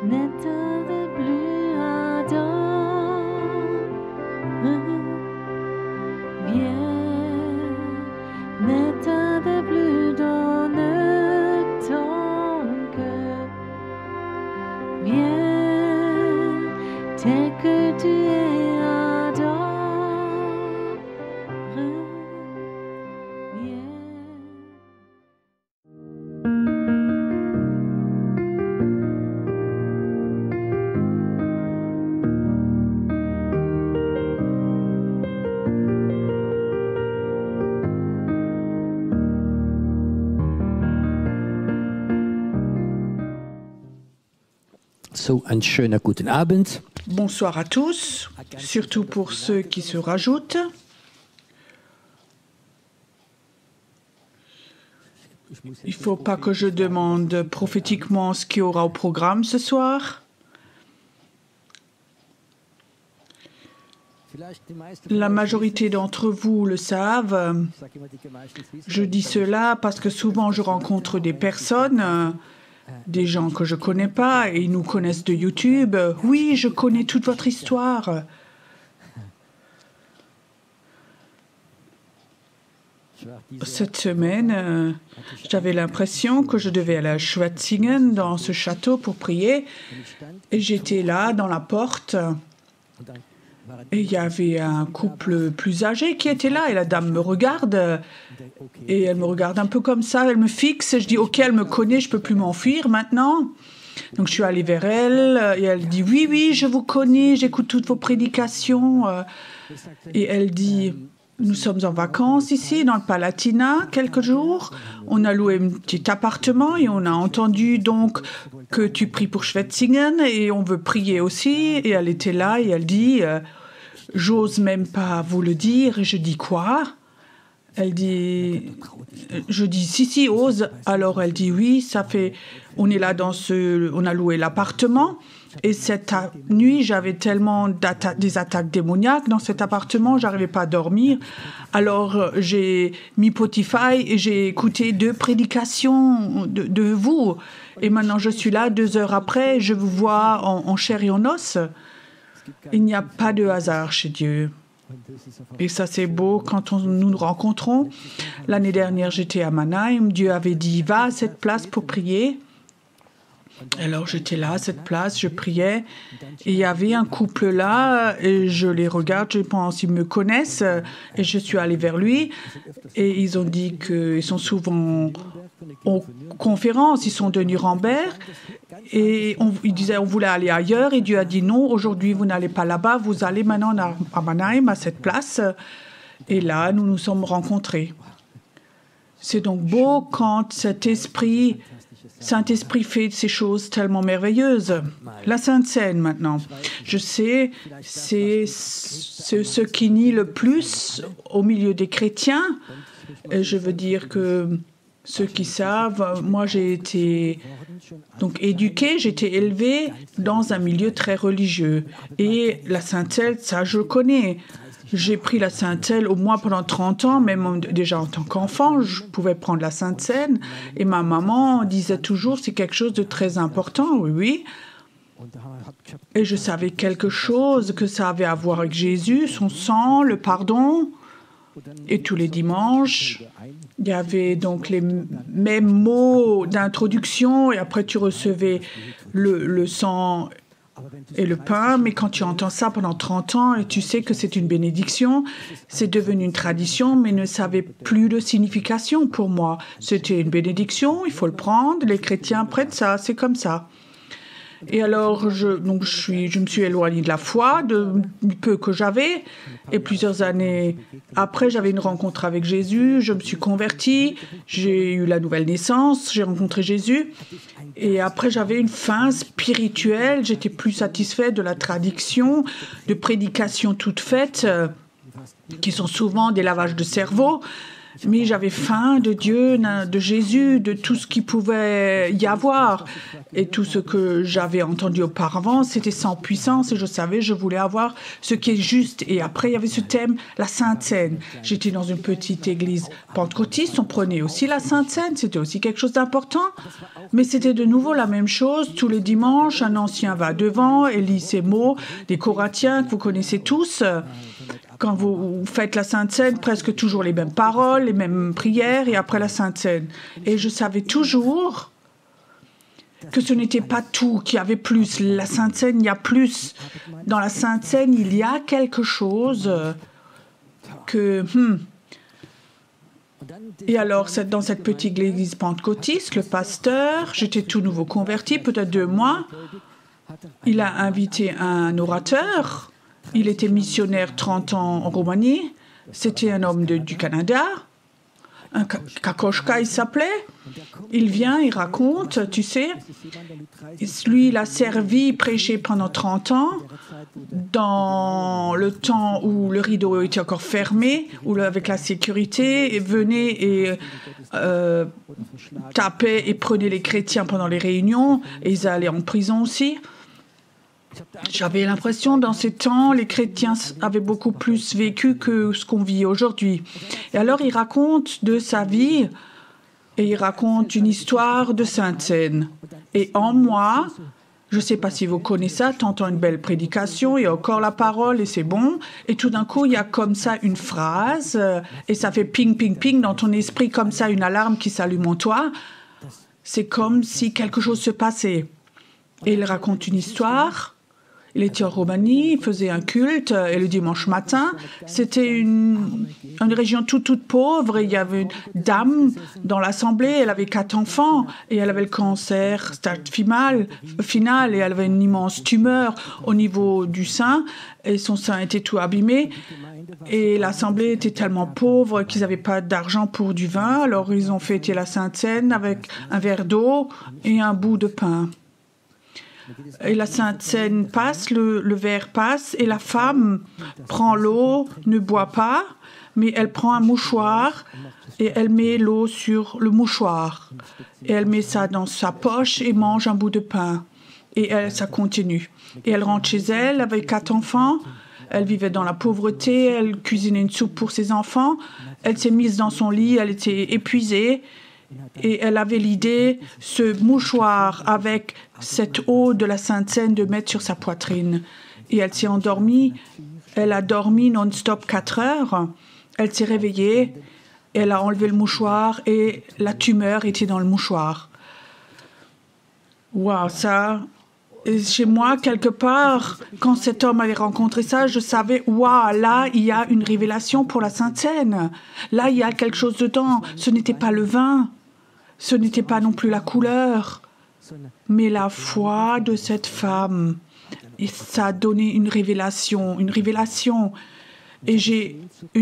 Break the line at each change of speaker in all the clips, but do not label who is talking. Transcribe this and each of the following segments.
N'état de plus ardent, viens, n'état de plus dans ton cœur, viens, tel que tu es ardent, viens.
So, einen schönen guten Abend.
Bonsoir à tous, surtout pour ceux qui se rajoutent. Il ne faut pas que je demande prophétiquement ce qu'il y aura au programme ce soir. La majorité d'entre vous le savent. Je dis cela parce que souvent je rencontre des personnes, des gens que je ne connais pas et ils nous connaissent de YouTube. Oui, je connais toute votre histoire. Cette semaine, j'avais l'impression que je devais aller à Schwetzingen, dans ce château, pour prier. Et j'étais là, dans la porte. Et il y avait un couple plus âgé qui était là. Et la dame me regarde. Et elle me regarde un peu comme ça. Elle me fixe. Et je dis, OK, elle me connaît, je ne peux plus m'enfuir maintenant. Donc je suis allée vers elle. Et elle dit, oui, oui, je vous connais, j'écoute toutes vos prédications. Et elle dit... Nous sommes en vacances ici, dans le Palatinat, quelques jours. On a loué un petit appartement et on a entendu donc que tu pries pour Schwetzingen et on veut prier aussi. Et elle était là et elle dit, j'ose même pas vous le dire. Et je dis quoi? Elle dit, je dis si, ose. Alors elle dit oui, ça fait, on est là on a loué l'appartement. Et cette nuit, j'avais tellement des attaques démoniaques dans cet appartement, j'arrivais pas à dormir. Alors, j'ai mis Spotify et j'ai écouté 2 prédications de vous. Et maintenant, je suis là, 2 heures après, je vous vois en chair et en os. Il n'y a pas de hasard chez Dieu. Et ça, c'est beau quand nous nous rencontrons. L'année dernière, j'étais à Mannheim. Dieu avait dit, va à cette place pour prier. Alors j'étais là à cette place, je priais et il y avait un couple là et je les regarde, je pense qu'ils me connaissent et je suis allée vers lui et ils ont dit qu'ils sont souvent aux conférences, ils sont de Nuremberg et ils disaient on voulait aller ailleurs et Dieu a dit non, aujourd'hui vous n'allez pas là-bas, vous allez maintenant à Mannheim, à cette place et là nous nous sommes rencontrés. C'est donc beau quand Saint-Esprit fait ces choses tellement merveilleuses. La Sainte Seine, maintenant. Je sais, c'est ce qui nie le plus au milieu des chrétiens. Et je veux dire que ceux qui savent, moi j'ai été donc éduquée, j'ai été élevée dans un milieu très religieux. Et la Sainte Seine, ça je connais. J'ai pris la Sainte Seine au moins pendant 30 ans, même déjà en tant qu'enfant, je pouvais prendre la Sainte Seine. Et ma maman disait toujours, c'est quelque chose de très important, oui, oui. Et je savais quelque chose, que ça avait à voir avec Jésus, son sang, le pardon. Et tous les dimanches, il y avait donc les mêmes mots d'introduction, et après tu recevais le sang et le pain, mais quand tu entends ça pendant 30 ans et tu sais que c'est une bénédiction, c'est devenu une tradition, mais ne savait plus de signification pour moi. C'était une bénédiction, il faut le prendre, les chrétiens prêtent ça, c'est comme ça. Et alors, je me suis éloignée de la foi, du peu que j'avais. Et plusieurs années après, j'avais une rencontre avec Jésus. Je me suis convertie. J'ai eu la nouvelle naissance. J'ai rencontré Jésus. Et après, j'avais une faim spirituelle. J'étais plus satisfaite de la tradition, de prédications toutes faites, qui sont souvent des lavages de cerveau. Mais j'avais faim de Dieu, de Jésus, de tout ce qu'il pouvait y avoir. Et tout ce que j'avais entendu auparavant, c'était sans puissance. Et je savais, je voulais avoir ce qui est juste. Et après, il y avait ce thème, la Sainte Seine. J'étais dans une petite église pentecôtiste. On prenait aussi la Sainte Seine. C'était aussi quelque chose d'important. Mais c'était de nouveau la même chose. Tous les dimanches, un ancien va devant et lit ces mots des Corinthiens que vous connaissez tous. Quand vous faites la Sainte Seine, presque toujours les mêmes paroles, les mêmes prières, et après la Sainte Seine. Et je savais toujours que ce n'était pas tout, qu'il y avait plus. La Sainte Seine, il y a plus. Dans la Sainte Seine, il y a quelque chose que... Et alors, dans cette petite église pentecôtiste, le pasteur, j'étais tout nouveau converti, peut-être 2 mois, il a invité un orateur. Il était missionnaire 30 ans en Roumanie. C'était un homme du Canada. Un Kakoschka, il s'appelait. Il vient, il raconte, tu sais. Lui, il a servi, prêché pendant 30 ans, dans le temps où le rideau était encore fermé, où avec la sécurité, et venait et tapait et prenait les chrétiens pendant les réunions, et ils allaient en prison aussi. J'avais l'impression, dans ces temps, les chrétiens avaient beaucoup plus vécu que ce qu'on vit aujourd'hui. Et alors, il raconte de sa vie, et il raconte une histoire de Sainte Seine. Et en moi, je ne sais pas si vous connaissez ça, tu entends une belle prédication, il y a encore la parole, et c'est bon. Et tout d'un coup, il y a comme ça une phrase, et ça fait ping, ping, ping dans ton esprit, comme ça, une alarme qui s'allume en toi. C'est comme si quelque chose se passait. Et il raconte une histoire. Il était en Roumanie, il faisait un culte, et le dimanche matin, c'était une région toute pauvre, et il y avait une dame dans l'assemblée, elle avait 4 enfants, et elle avait le cancer final, et elle avait une immense tumeur au niveau du sein, et son sein était tout abîmé, et l'assemblée était tellement pauvre qu'ils n'avaient pas d'argent pour du vin, alors ils ont fêté la Sainte Seine avec un verre d'eau et un bout de pain. Et la Sainte Seine passe, le verre passe, et la femme prend l'eau, ne boit pas, mais elle prend un mouchoir et elle met l'eau sur le mouchoir. Et elle met ça dans sa poche et mange un bout de pain. Et ça continue. Et elle rentre chez elle avec 4 enfants. Elle vivait dans la pauvreté, elle cuisinait une soupe pour ses enfants. Elle s'est mise dans son lit, elle était épuisée. Et elle avait l'idée, ce mouchoir avec cette eau de la Sainte Seine, de mettre sur sa poitrine. Et elle s'est endormie. Elle a dormi non-stop 4 heures. Elle s'est réveillée. Elle a enlevé le mouchoir et la tumeur était dans le mouchoir. Waouh, ça... Et chez moi, quelque part, quand cet homme avait rencontré ça, je savais, waouh, là, il y a une révélation pour la Sainte Seine. Là, il y a quelque chose dedans. Ce n'était pas le vin. Ce n'était pas non plus la couleur, mais la foi de cette femme. Et ça a donné une révélation. Et j'ai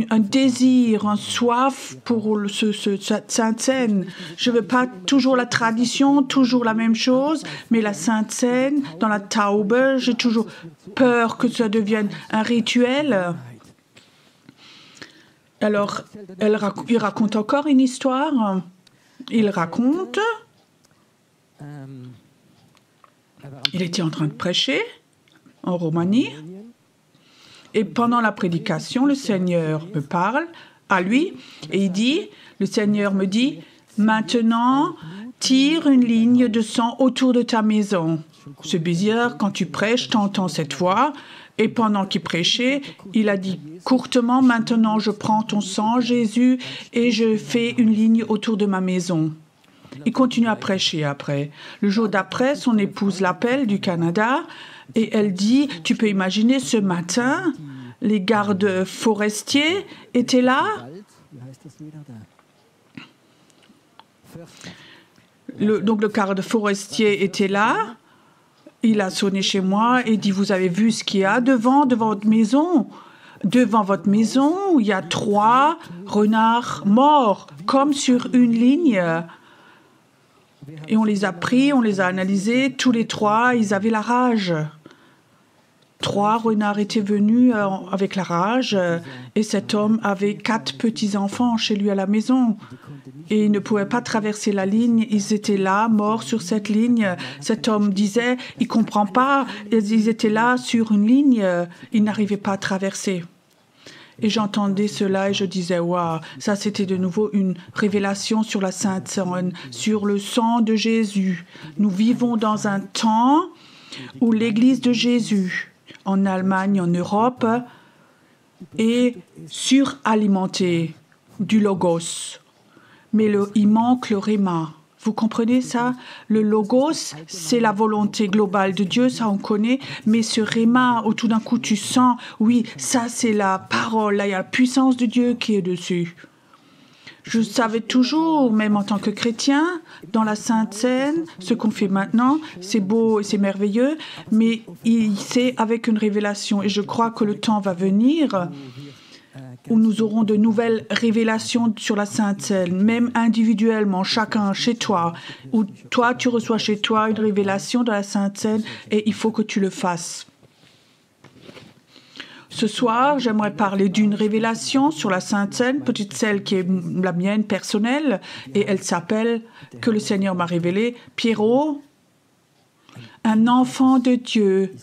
un désir, un soif pour cette Sainte Seine. Je ne veux pas toujours la tradition, toujours la même chose, mais la Sainte Seine, dans la Taube, j'ai toujours peur que ça devienne un rituel. Alors, il raconte encore une histoire. Il raconte, il était en train de prêcher en Roumanie, et pendant la prédication, le Seigneur me parle à lui, et il dit, le Seigneur me dit, maintenant, tire une ligne de sang autour de ta maison. C'est bizarre, quand tu prêches, tu entends cette voix, et pendant qu'il prêchait, il a dit courtement, maintenant je prends ton sang, Jésus, et je fais une ligne autour de ma maison. Il continue à prêcher après. Le jour d'après, son épouse l'appelle du Canada, et elle dit, tu peux imaginer, ce matin, les gardes forestiers étaient là. Donc le garde forestier était là. Il a sonné chez moi et dit, vous avez vu ce qu'il y a devant votre maison? Devant votre maison, il y a 3 renards morts, comme sur une ligne. Et on les a pris, on les a analysés. Tous les 3, ils avaient la rage. 3 renards étaient venus avec la rage et cet homme avait 4 petits-enfants chez lui à la maison. Et ils ne pouvaient pas traverser la ligne. Ils étaient là, morts sur cette ligne. Cet homme disait, il ne comprend pas. Ils étaient là sur une ligne. Ils n'arrivaient pas à traverser. Et j'entendais cela et je disais, waouh, ça c'était de nouveau une révélation sur la Sainte Seine, sur le sang de Jésus. Nous vivons dans un temps où l'Église de Jésus, en Allemagne, en Europe, est suralimentée du Logos. Mais il manque le Réma. Vous comprenez ça? Le Logos, c'est la volonté globale de Dieu, ça on connaît. Mais ce Réma, où tout d'un coup tu sens, oui, ça c'est la parole, là il y a la puissance de Dieu qui est dessus. Je savais toujours, même en tant que chrétien, dans la Sainte Seine, ce qu'on fait maintenant, c'est beau et c'est merveilleux, mais c'est avec une révélation. Et je crois que le temps va venir où nous aurons de nouvelles révélations sur la Sainte Seine, même individuellement, chacun chez toi, où toi, tu reçois chez toi une révélation de la Sainte Seine et il faut que tu le fasses. Ce soir, j'aimerais parler d'une révélation sur la Sainte Seine, peut-être celle qui est la mienne personnelle, et elle s'appelle « Que le Seigneur m'a révélé ». Pierrot, un enfant de Dieu,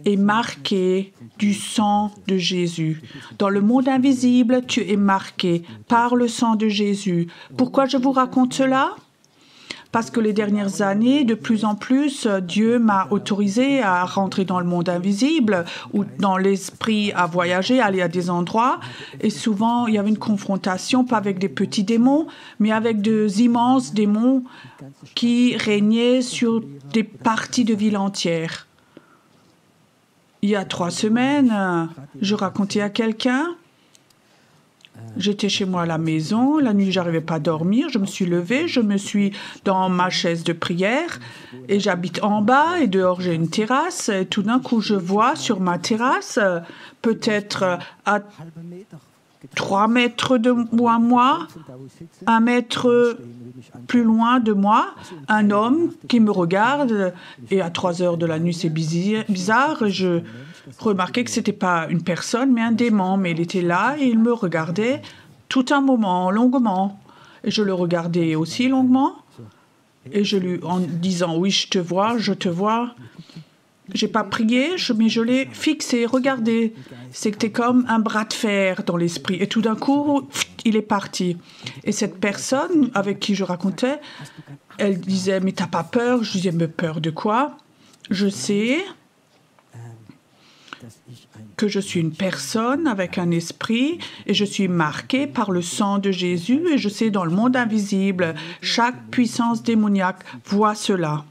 est marqué du sang de Jésus. Dans le monde invisible, tu es marqué par le sang de Jésus. Pourquoi je vous raconte cela? Parce que les dernières années, de plus en plus, Dieu m'a autorisé à rentrer dans le monde invisible ou dans l'esprit à voyager, aller à des endroits. Et souvent, il y avait une confrontation, pas avec des petits démons, mais avec des immenses démons qui régnaient sur des parties de ville entières. Il y a 3 semaines, je racontais à quelqu'un. J'étais chez moi à la maison, la nuit, je n'arrivais pas à dormir, je me suis levée, je me suis dans ma chaise de prière et j'habite en bas et dehors j'ai une terrasse et tout d'un coup je vois sur ma terrasse, peut-être à 3 mètres de moi, 1 mètre plus loin de moi, un homme qui me regarde et à 3 heures de la nuit c'est bizarre, je remarquais que ce n'était pas une personne mais un démon, mais il était là et il me regardait tout un moment, longuement. Et je le regardais aussi longuement et en disant oui je te vois, j'ai pas prié, mais je l'ai fixé, regardé. C'était comme un bras de fer dans l'esprit. Et tout d'un coup, il est parti. Et cette personne avec qui je racontais, elle disait, mais t'as pas peur? Je disais, mais peur de quoi? Je sais que je suis une personne avec un esprit et je suis marquée par le sang de Jésus et je sais dans le monde invisible, chaque puissance démoniaque voit cela.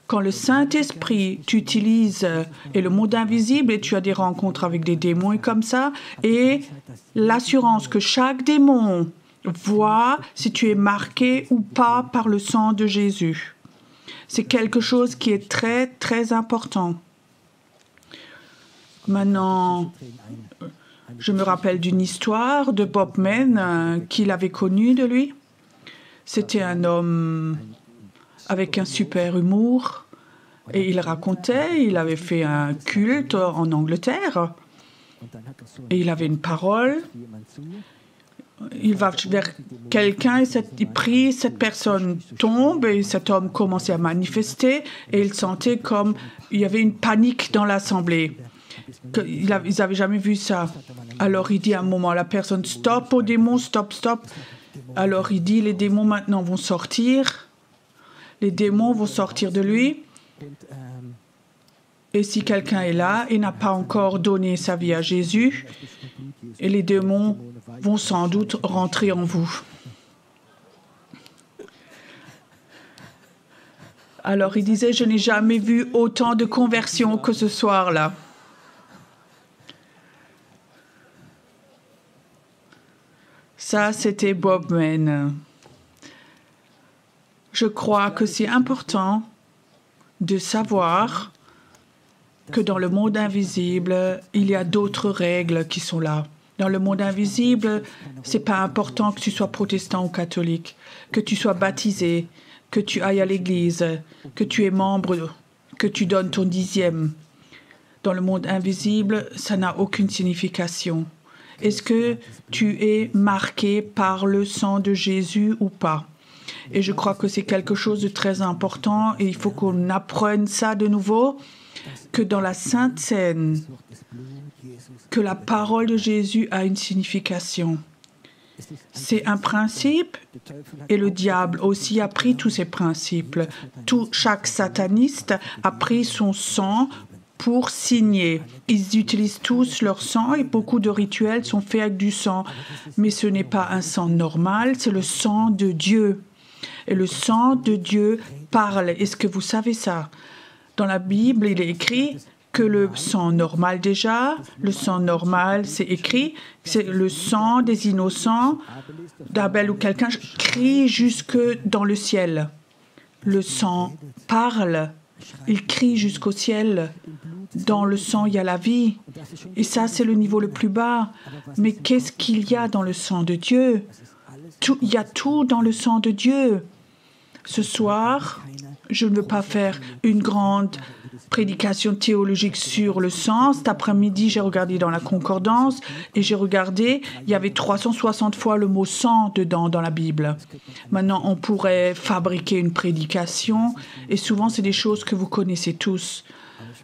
Quand le Saint-Esprit t'utilise et le monde invisible et tu as des rencontres avec des démons et comme ça, et l'assurance que chaque démon voit si tu es marqué ou pas par le sang de Jésus. C'est quelque chose qui est très, très important. Maintenant, je me rappelle d'une histoire de Bob Mann qu'il avait connue de lui. C'était un homme avec un super humour. Et il racontait, il avait fait un culte en Angleterre. Et il avait une parole. Il va vers quelqu'un et il prie, cette personne tombe et cet homme commençait à manifester. Et il sentait comme il y avait une panique dans l'assemblée. Ils n'avaient jamais vu ça. Alors il dit à un moment à la personne, stop aux démons, stop, stop. Alors il dit, les démons maintenant vont sortir. Les démons vont sortir de lui. Et si quelqu'un est là et n'a pas encore donné sa vie à Jésus, et les démons vont sans doute rentrer en vous. Alors il disait, je n'ai jamais vu autant de conversions que ce soir-là. Ça, c'était Bob Mann. Je crois que c'est important de savoir que dans le monde invisible, il y a d'autres règles qui sont là. Dans le monde invisible, ce n'est pas important que tu sois protestant ou catholique, que tu sois baptisé, que tu ailles à l'église, que tu es membre, que tu donnes ton 10e. Dans le monde invisible, ça n'a aucune signification. Est-ce que tu es marqué par le sang de Jésus ou pas? Et je crois que c'est quelque chose de très important et il faut qu'on apprenne ça de nouveau, que dans la Sainte Seine, que la parole de Jésus a une signification. C'est un principe et le diable aussi a pris tous ces principes. Chaque sataniste a pris son sang pour signer. Ils utilisent tous leur sang et beaucoup de rituels sont faits avec du sang. Mais ce n'est pas un sang normal, c'est le sang de Dieu. Et le sang de Dieu parle. Est-ce que vous savez ça? Dans la Bible, il est écrit que le sang normal déjà, le sang normal, c'est écrit, c'est le sang des innocents, d'Abel ou quelqu'un, crie jusque dans le ciel. Le sang parle, il crie jusqu'au ciel. Dans le sang, il y a la vie. Et ça, c'est le niveau le plus bas. Mais qu'est-ce qu'il y a dans le sang de Dieu? Il y a tout dans le sang de Dieu. Ce soir, je ne veux pas faire une grande prédication théologique sur le sang. Cet après-midi, j'ai regardé dans la concordance et j'ai regardé, il y avait 360 fois le mot sang dedans dans la Bible. Maintenant, on pourrait fabriquer une prédication et souvent, c'est des choses que vous connaissez tous.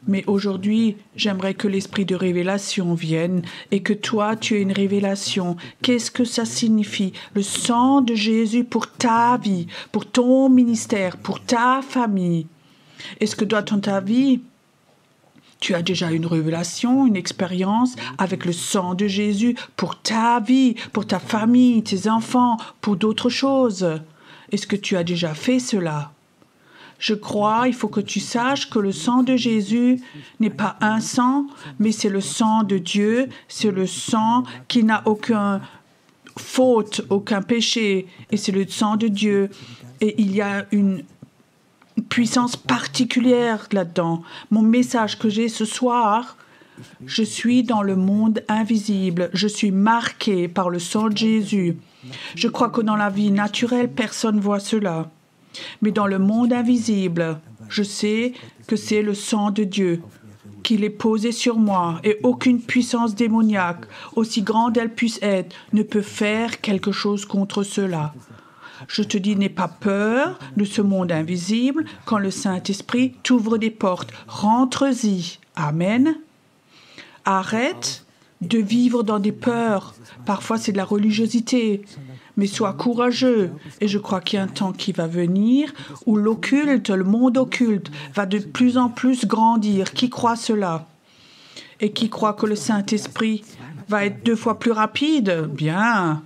Mais aujourd'hui, j'aimerais que l'esprit de révélation vienne et que toi, tu aies une révélation. Qu'est-ce que ça signifie? Le sang de Jésus pour ta vie, pour ton ministère, pour ta famille. Est-ce que dans ta vie, tu as déjà une révélation, une expérience avec le sang de Jésus pour ta vie, pour ta famille, tes enfants, pour d'autres choses? Est-ce que tu as déjà fait cela? Je crois, il faut que tu saches que le sang de Jésus n'est pas un sang, mais c'est le sang de Dieu, c'est le sang qui n'a aucune faute, aucun péché, et c'est le sang de Dieu. Et il y a une puissance particulière là-dedans. Mon message que j'ai ce soir, je suis dans le monde invisible, je suis marqué par le sang de Jésus. Je crois que dans la vie naturelle, personne ne voit cela. Mais dans le monde invisible, je sais que c'est le sang de Dieu, qu'il est posé sur moi, et aucune puissance démoniaque, aussi grande elle puisse être, ne peut faire quelque chose contre cela. Je te dis, n'aie pas peur de ce monde invisible quand le Saint-Esprit t'ouvre des portes. Rentre-y. Amen. Arrête de vivre dans des peurs. Parfois, c'est de la religiosité. Mais sois courageux. Et je crois qu'il y a un temps qui va venir où l'occulte, le monde occulte, va de plus en plus grandir. Qui croit cela? Et qui croit que le Saint-Esprit va être 2 fois plus rapide? Bien.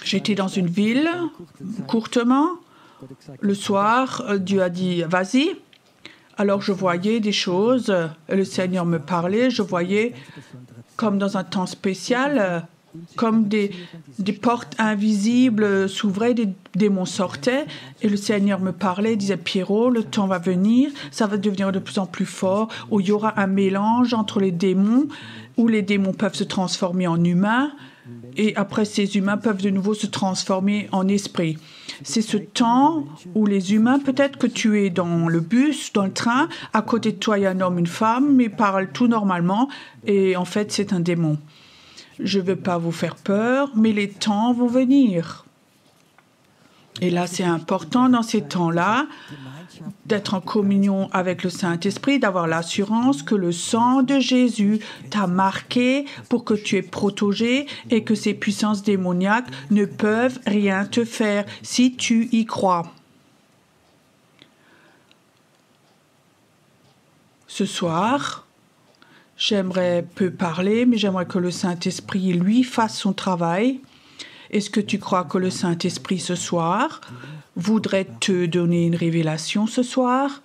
J'étais dans une ville, courtement. Le soir, Dieu a dit, vas-y. Alors je voyais des choses, le Seigneur me parlait, je voyais comme dans un temps spécial, comme des portes invisibles s'ouvraient, des démons sortaient, et le Seigneur me parlait, disait, Pierrot, le temps va venir, ça va devenir de plus en plus fort, où il y aura un mélange entre les démons, où les démons peuvent se transformer en humains, et après ces humains peuvent de nouveau se transformer en esprit. C'est ce temps où les humains, peut-être que tu es dans le bus, dans le train, à côté de toi il y a un homme, une femme, mais parle tout normalement, et en fait c'est un démon. Je ne veux pas vous faire peur, mais les temps vont venir. Et là c'est important dans ces temps-là d'être en communion avec le Saint-Esprit, d'avoir l'assurance que le sang de Jésus t'a marqué pour que tu es protégé et que ces puissances démoniaques ne peuvent rien te faire si tu y crois. Ce soir, j'aimerais peu parler, mais j'aimerais que le Saint-Esprit, lui, fasse son travail. Est-ce que tu crois que le Saint-Esprit, ce soir, voudrait te donner une révélation ce soir,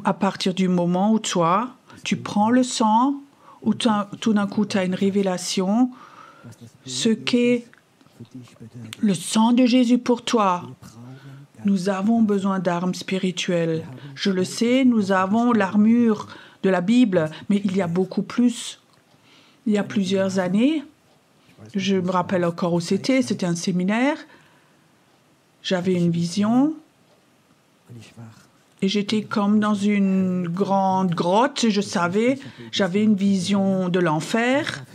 à partir du moment où toi, tu prends le sang, ou tout d'un coup, tu as une révélation, ce qu'est le sang de Jésus pour toi. Nous avons besoin d'armes spirituelles. Je le sais, nous avons l'armure de la Bible, mais il y a beaucoup plus. Il y a plusieurs années, je me rappelle encore où c'était un séminaire. J'avais une vision Et j'étais comme dans une grande grotte. Je savais, j'avais une vision de l'enfer.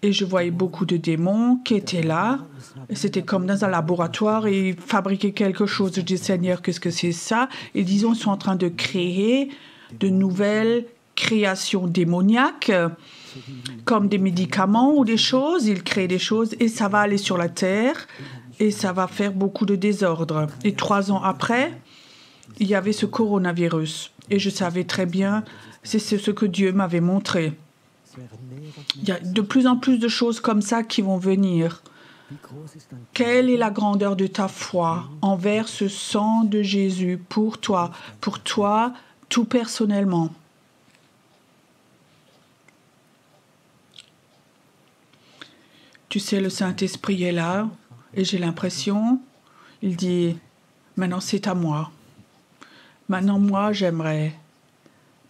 Et je voyais beaucoup de démons qui étaient là. C'était comme dans un laboratoire et ils fabriquaient quelque chose. Je dis, Seigneur, qu'est-ce que c'est ça? Et disons, ils sont en train de créer de nouvelles créations démoniaques, comme des médicaments ou des choses. Ils créent des choses et ça va aller sur la terre et ça va faire beaucoup de désordre. Et 3 ans après, il y avait ce coronavirus. Et je savais très bien, c'est ce que Dieu m'avait montré. Il y a de plus en plus de choses comme ça qui vont venir. Quelle est la grandeur de ta foi envers ce sang de Jésus pour toi tout personnellement? Tu sais, le Saint-Esprit est là et j'ai l'impression, il dit, maintenant c'est à moi. Maintenant, moi, j'aimerais.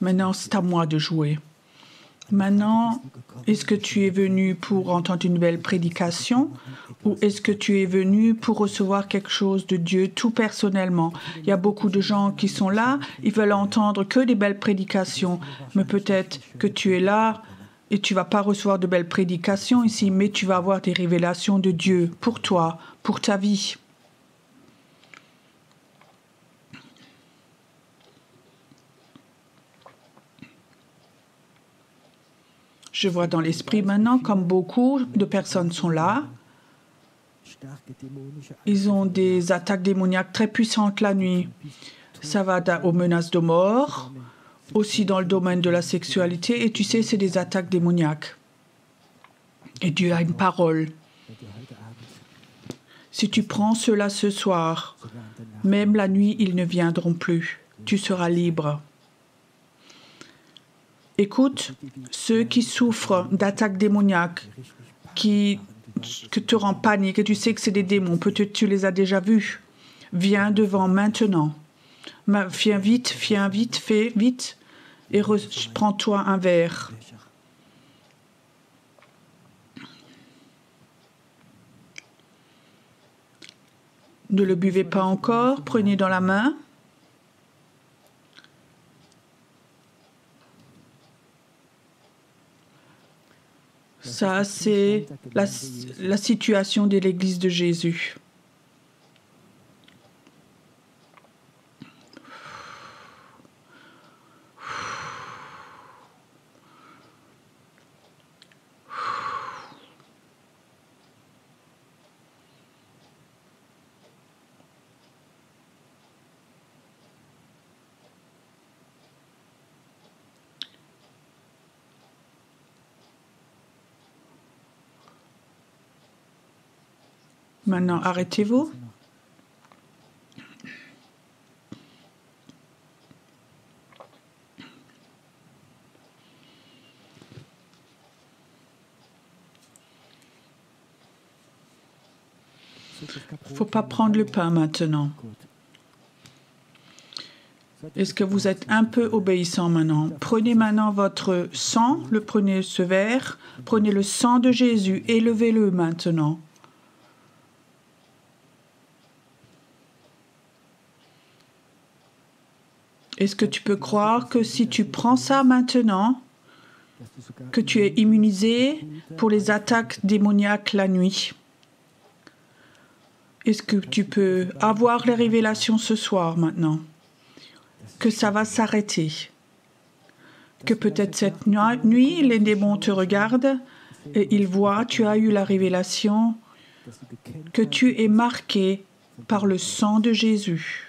Maintenant, c'est à moi de jouer. Maintenant, est-ce que tu es venu pour entendre une belle prédication ou est-ce que tu es venu pour recevoir quelque chose de Dieu tout personnellement? Il y a beaucoup de gens qui sont là, ils veulent entendre que des belles prédications, mais peut-être que tu es là et tu ne vas pas recevoir de belles prédications ici, mais tu vas avoir des révélations de Dieu pour toi, pour ta vie. Je vois dans l'esprit maintenant, comme beaucoup de personnes sont là, ils ont des attaques démoniaques très puissantes la nuit. Ça va aux menaces de mort, aussi dans le domaine de la sexualité. Et tu sais, c'est des attaques démoniaques. Et Dieu a une parole. Si tu prends cela ce soir, même la nuit, ils ne viendront plus. Tu seras libre. Écoute, ceux qui souffrent d'attaques démoniaques, que te rend panique, et tu sais que c'est des démons, peut-être tu les as déjà vus, viens devant maintenant. Viens vite, fais vite, et prends-toi un verre. Ne le buvez pas encore, prenez dans la main. Ça, c'est la situation de l'Église de Jésus. Maintenant, arrêtez-vous. Il ne faut pas prendre le pain maintenant. Est-ce que vous êtes un peu obéissant maintenant? Prenez maintenant votre sang, prenez ce verre, prenez le sang de Jésus, élevez-le maintenant. Est-ce que tu peux croire que si tu prends ça maintenant, que tu es immunisé pour les attaques démoniaques la nuit? Est-ce que tu peux avoir les révélations ce soir maintenant? Que ça va s'arrêter? Que peut-être cette nuit, les démons te regardent et ils voient, tu as eu la révélation, que tu es marqué par le sang de Jésus.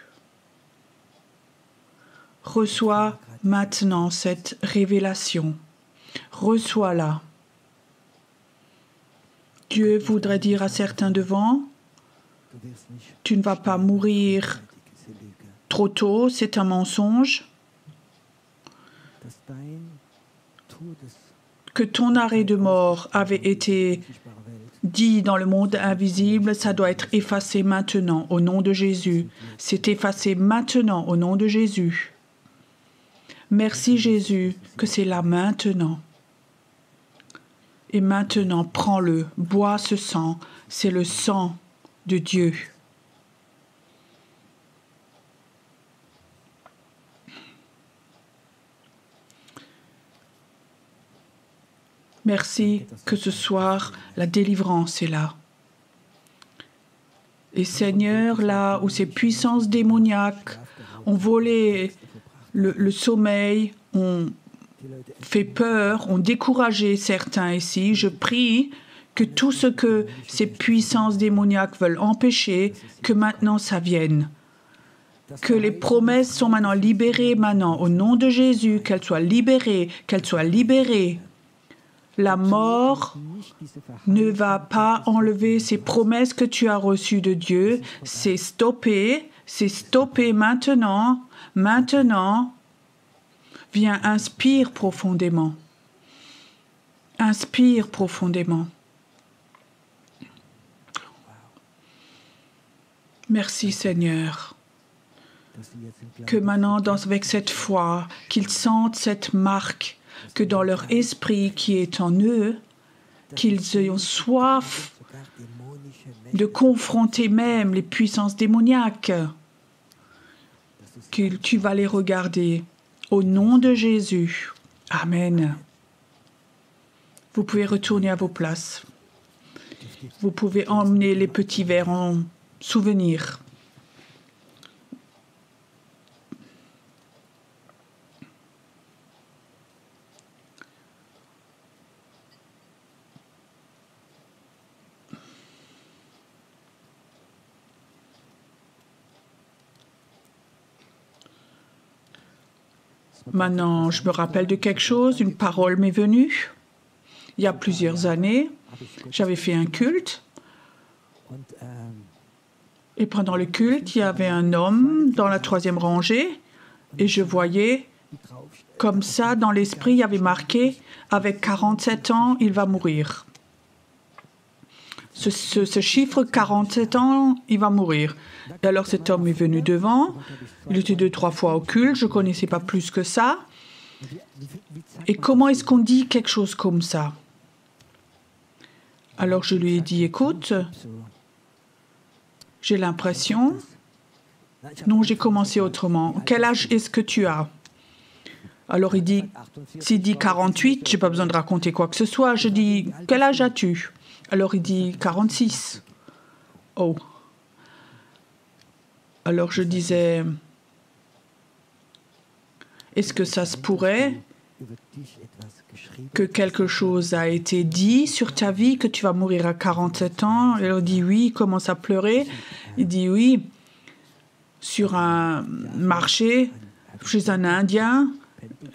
Reçois maintenant cette révélation. Reçois-la. Dieu voudrait dire à certains devant, tu ne vas pas mourir trop tôt, c'est un mensonge. Que ton arrêt de mort avait été dit dans le monde invisible, ça doit être effacé maintenant au nom de Jésus. C'est effacé maintenant au nom de Jésus. Merci Jésus que c'est là maintenant. Et maintenant, prends-le, bois ce sang, c'est le sang de Dieu. Merci que ce soir, la délivrance est là. Et Seigneur, là où ces puissances démoniaques ont volé le sommeil, ont fait peur, ont découragé certains ici, je prie que tout ce que ces puissances démoniaques veulent empêcher, que maintenant ça vienne. Que les promesses sont maintenant libérées, maintenant, au nom de Jésus, qu'elles soient libérées, qu'elles soient libérées. La mort ne va pas enlever ces promesses que tu as reçues de Dieu. C'est stoppé maintenant. Maintenant, viens, inspire profondément. Inspire profondément. Merci Seigneur. Que maintenant, avec cette foi, qu'ils sentent cette marque, que dans leur esprit qui est en eux, qu'ils aient soif de confronter même les puissances démoniaques, que tu vas les regarder. Au nom de Jésus. Amen. Vous pouvez retourner à vos places. Vous pouvez emmener les petits verres en souvenir. Maintenant, je me rappelle de quelque chose, une parole m'est venue. Il y a plusieurs années, j'avais fait un culte. Et pendant le culte, il y avait un homme dans la 3e rangée. Et je voyais, comme ça, dans l'esprit, il y avait marqué, avec 47 ans, il va mourir. Ce chiffre, 47 ans, il va mourir. Et alors cet homme est venu devant, il était 2-3 fois au culte, je ne connaissais pas plus que ça. Et comment est-ce qu'on dit quelque chose comme ça? Alors je lui ai dit, écoute, j'ai l'impression... Non, j'ai commencé autrement. Quel âge est-ce que tu as? Alors il dit, s'il dit 48, je n'ai pas besoin de raconter quoi que ce soit. Je dis, quel âge as-tu? Alors il dit 46. Oh. Alors je disais, est-ce que ça se pourrait que quelque chose a été dit sur ta vie, que tu vas mourir à 47 ans? Et il dit oui, il commence à pleurer. Il dit oui, sur un marché, chez un Indien.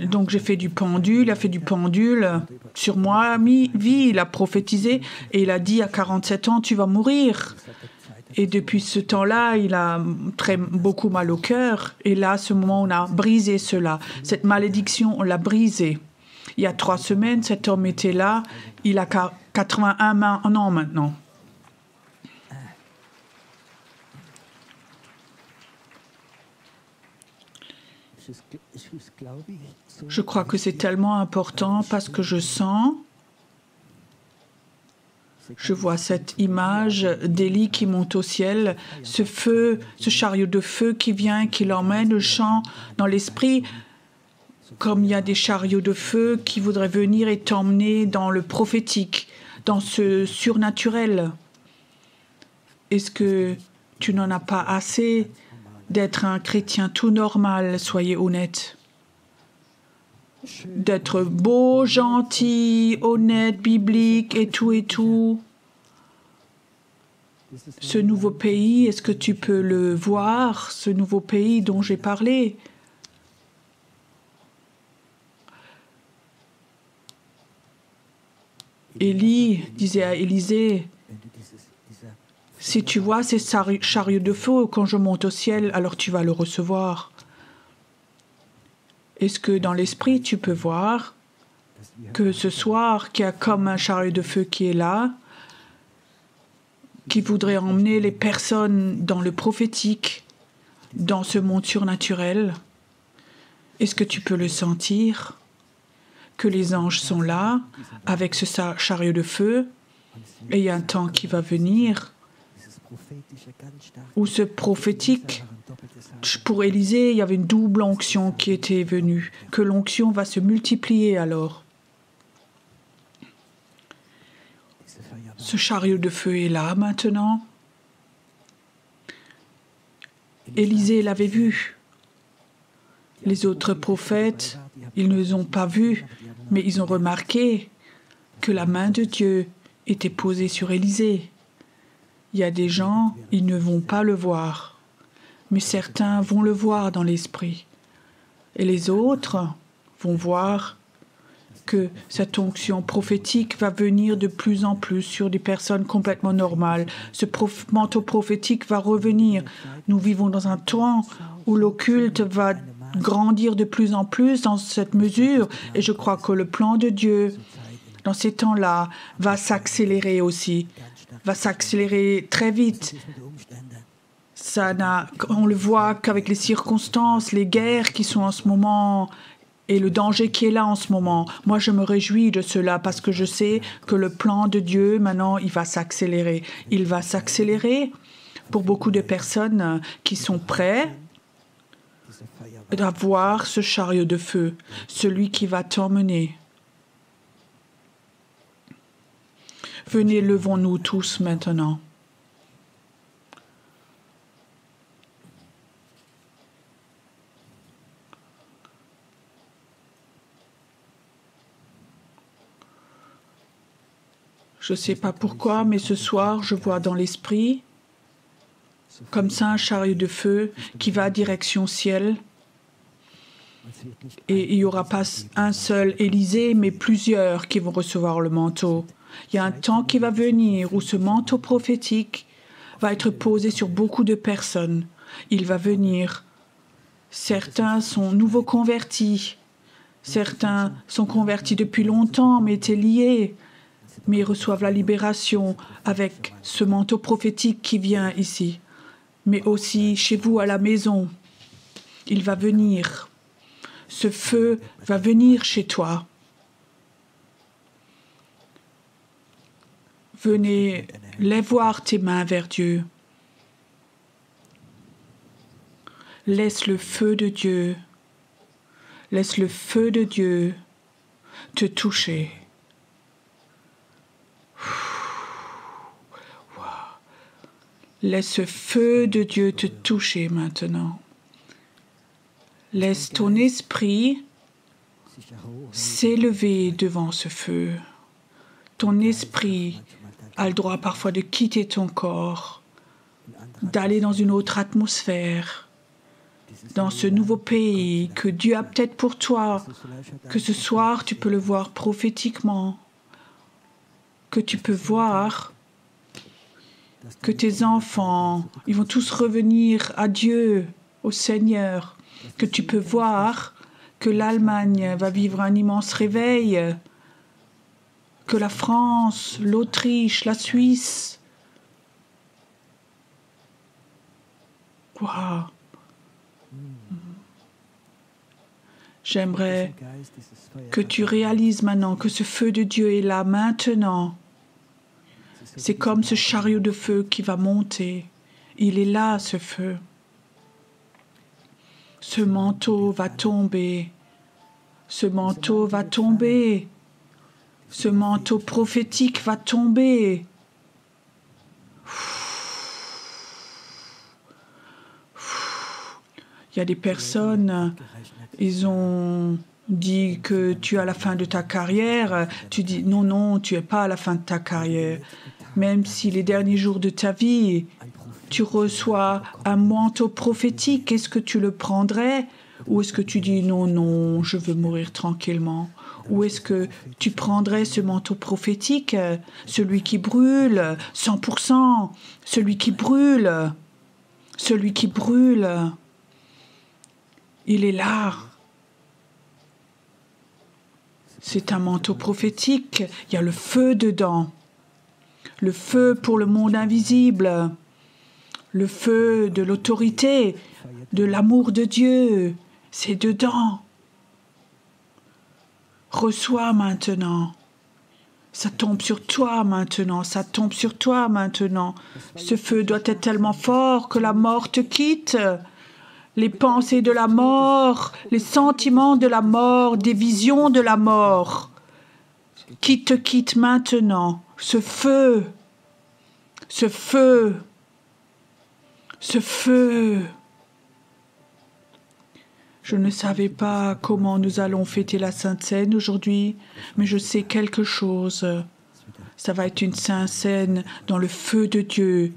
Donc j'ai fait du pendule, il a fait du pendule sur moi, vie, il a prophétisé et il a dit à 47 ans, tu vas mourir. Et depuis ce temps-là, il a beaucoup mal au cœur. Et là, à ce moment, on a brisé cela. Cette malédiction, on l'a brisée. Il y a 3 semaines, cet homme était là. Il a 81 ans maintenant. Je crois que c'est tellement important parce que je sens... Je vois cette image d'Élie qui monte au ciel, ce feu, ce chariot de feu qui vient, qui l'emmène, le chant dans l'esprit, comme il y a des chariots de feu qui voudraient venir et t'emmener dans le prophétique, dans ce surnaturel. Est-ce que tu n'en as pas assez d'être un chrétien tout normal, soyez honnête? D'être beau, gentil, honnête, biblique et tout. Ce nouveau pays, est-ce que tu peux le voir, ce nouveau pays dont j'ai parlé? Élie disait à Élisée, si tu vois ces chariots de feu quand je monte au ciel, alors tu vas le recevoir. Est-ce que dans l'esprit, tu peux voir que ce soir, qu'il y a comme un chariot de feu qui est là, qui voudrait emmener les personnes dans le prophétique, dans ce monde surnaturel? Est-ce que tu peux le sentir? Que les anges sont là, avec ce chariot de feu, et il y a un temps qui va venir où ce prophétique... Pour Élisée, il y avait une double onction qui était venue, que l'onction va se multiplier alors. Ce chariot de feu est là maintenant. Élisée l'avait vu. Les autres prophètes, ils ne les ont pas vus, mais ils ont remarqué que la main de Dieu était posée sur Élisée. Il y a des gens, ils ne vont pas le voir, mais certains vont le voir dans l'esprit. Et les autres vont voir que cette onction prophétique va venir de plus en plus sur des personnes complètement normales. Ce manteau prophétique va revenir. Nous vivons dans un temps où l'occulte va grandir de plus en plus dans cette mesure. Et je crois que le plan de Dieu, dans ces temps-là, va s'accélérer aussi. Va s'accélérer très vite. On le voit qu'avec les circonstances, les guerres qui sont en ce moment et le danger qui est là en ce moment. Moi, je me réjouis de cela parce que je sais que le plan de Dieu, maintenant, il va s'accélérer. Il va s'accélérer pour beaucoup de personnes qui sont prêtes à voir ce chariot de feu, celui qui va t'emmener. Venez, levons-nous tous maintenant. Je ne sais pas pourquoi, mais ce soir, je vois dans l'esprit, comme ça, un chariot de feu qui va direction ciel. Et il n'y aura pas un seul Élisée, mais plusieurs qui vont recevoir le manteau. Il y a un temps qui va venir où ce manteau prophétique va être posé sur beaucoup de personnes. Il va venir. Certains sont nouveaux convertis. Certains sont convertis depuis longtemps, mais étaient liés. Mais ils reçoivent la libération avec ce manteau prophétique qui vient ici. Mais aussi chez vous à la maison, il va venir. Ce feu va venir chez toi. Venez, lève voir tes mains vers Dieu. Laisse le feu de Dieu, laisse le feu de Dieu te toucher. Laisse ce feu de Dieu te toucher maintenant. Laisse ton esprit s'élever devant ce feu. Ton esprit a le droit parfois de quitter ton corps, d'aller dans une autre atmosphère, dans ce nouveau pays que Dieu a peut-être pour toi, que ce soir tu peux le voir prophétiquement, que tu peux voir que tes enfants, ils vont tous revenir à Dieu, au Seigneur, que tu peux voir que l'Allemagne va vivre un immense réveil, que la France, l'Autriche, la Suisse. Wow. J'aimerais que tu réalises maintenant que ce feu de Dieu est là maintenant. C'est comme ce chariot de feu qui va monter. Il est là, ce feu. Ce manteau va tomber. Ce manteau va tomber. Ce manteau prophétique va tomber. Il y a des personnes, ils ont dit que tu es à la fin de ta carrière. Tu dis non, non, tu n'es pas à la fin de ta carrière. Même si les derniers jours de ta vie, tu reçois un manteau prophétique, est-ce que tu le prendrais? Ou est-ce que tu dis non, non, je veux mourir tranquillement? Ou est-ce que tu prendrais ce manteau prophétique, celui qui brûle, 100%, celui qui brûle, il est là. C'est un manteau prophétique, il y a le feu dedans. Le feu pour le monde invisible, le feu de l'autorité, de l'amour de Dieu, c'est dedans. Reçois maintenant. Ça tombe sur toi maintenant, ça tombe sur toi maintenant. Ce feu doit être tellement fort que la mort te quitte. Les pensées de la mort, les sentiments de la mort, des visions de la mort, qui te quittent maintenant. ce feu, ce feu, ce feu. Je ne savais pas comment nous allons fêter la Sainte Seine aujourd'hui, mais je sais quelque chose. Ça va être une Sainte Seine dans le feu de Dieu,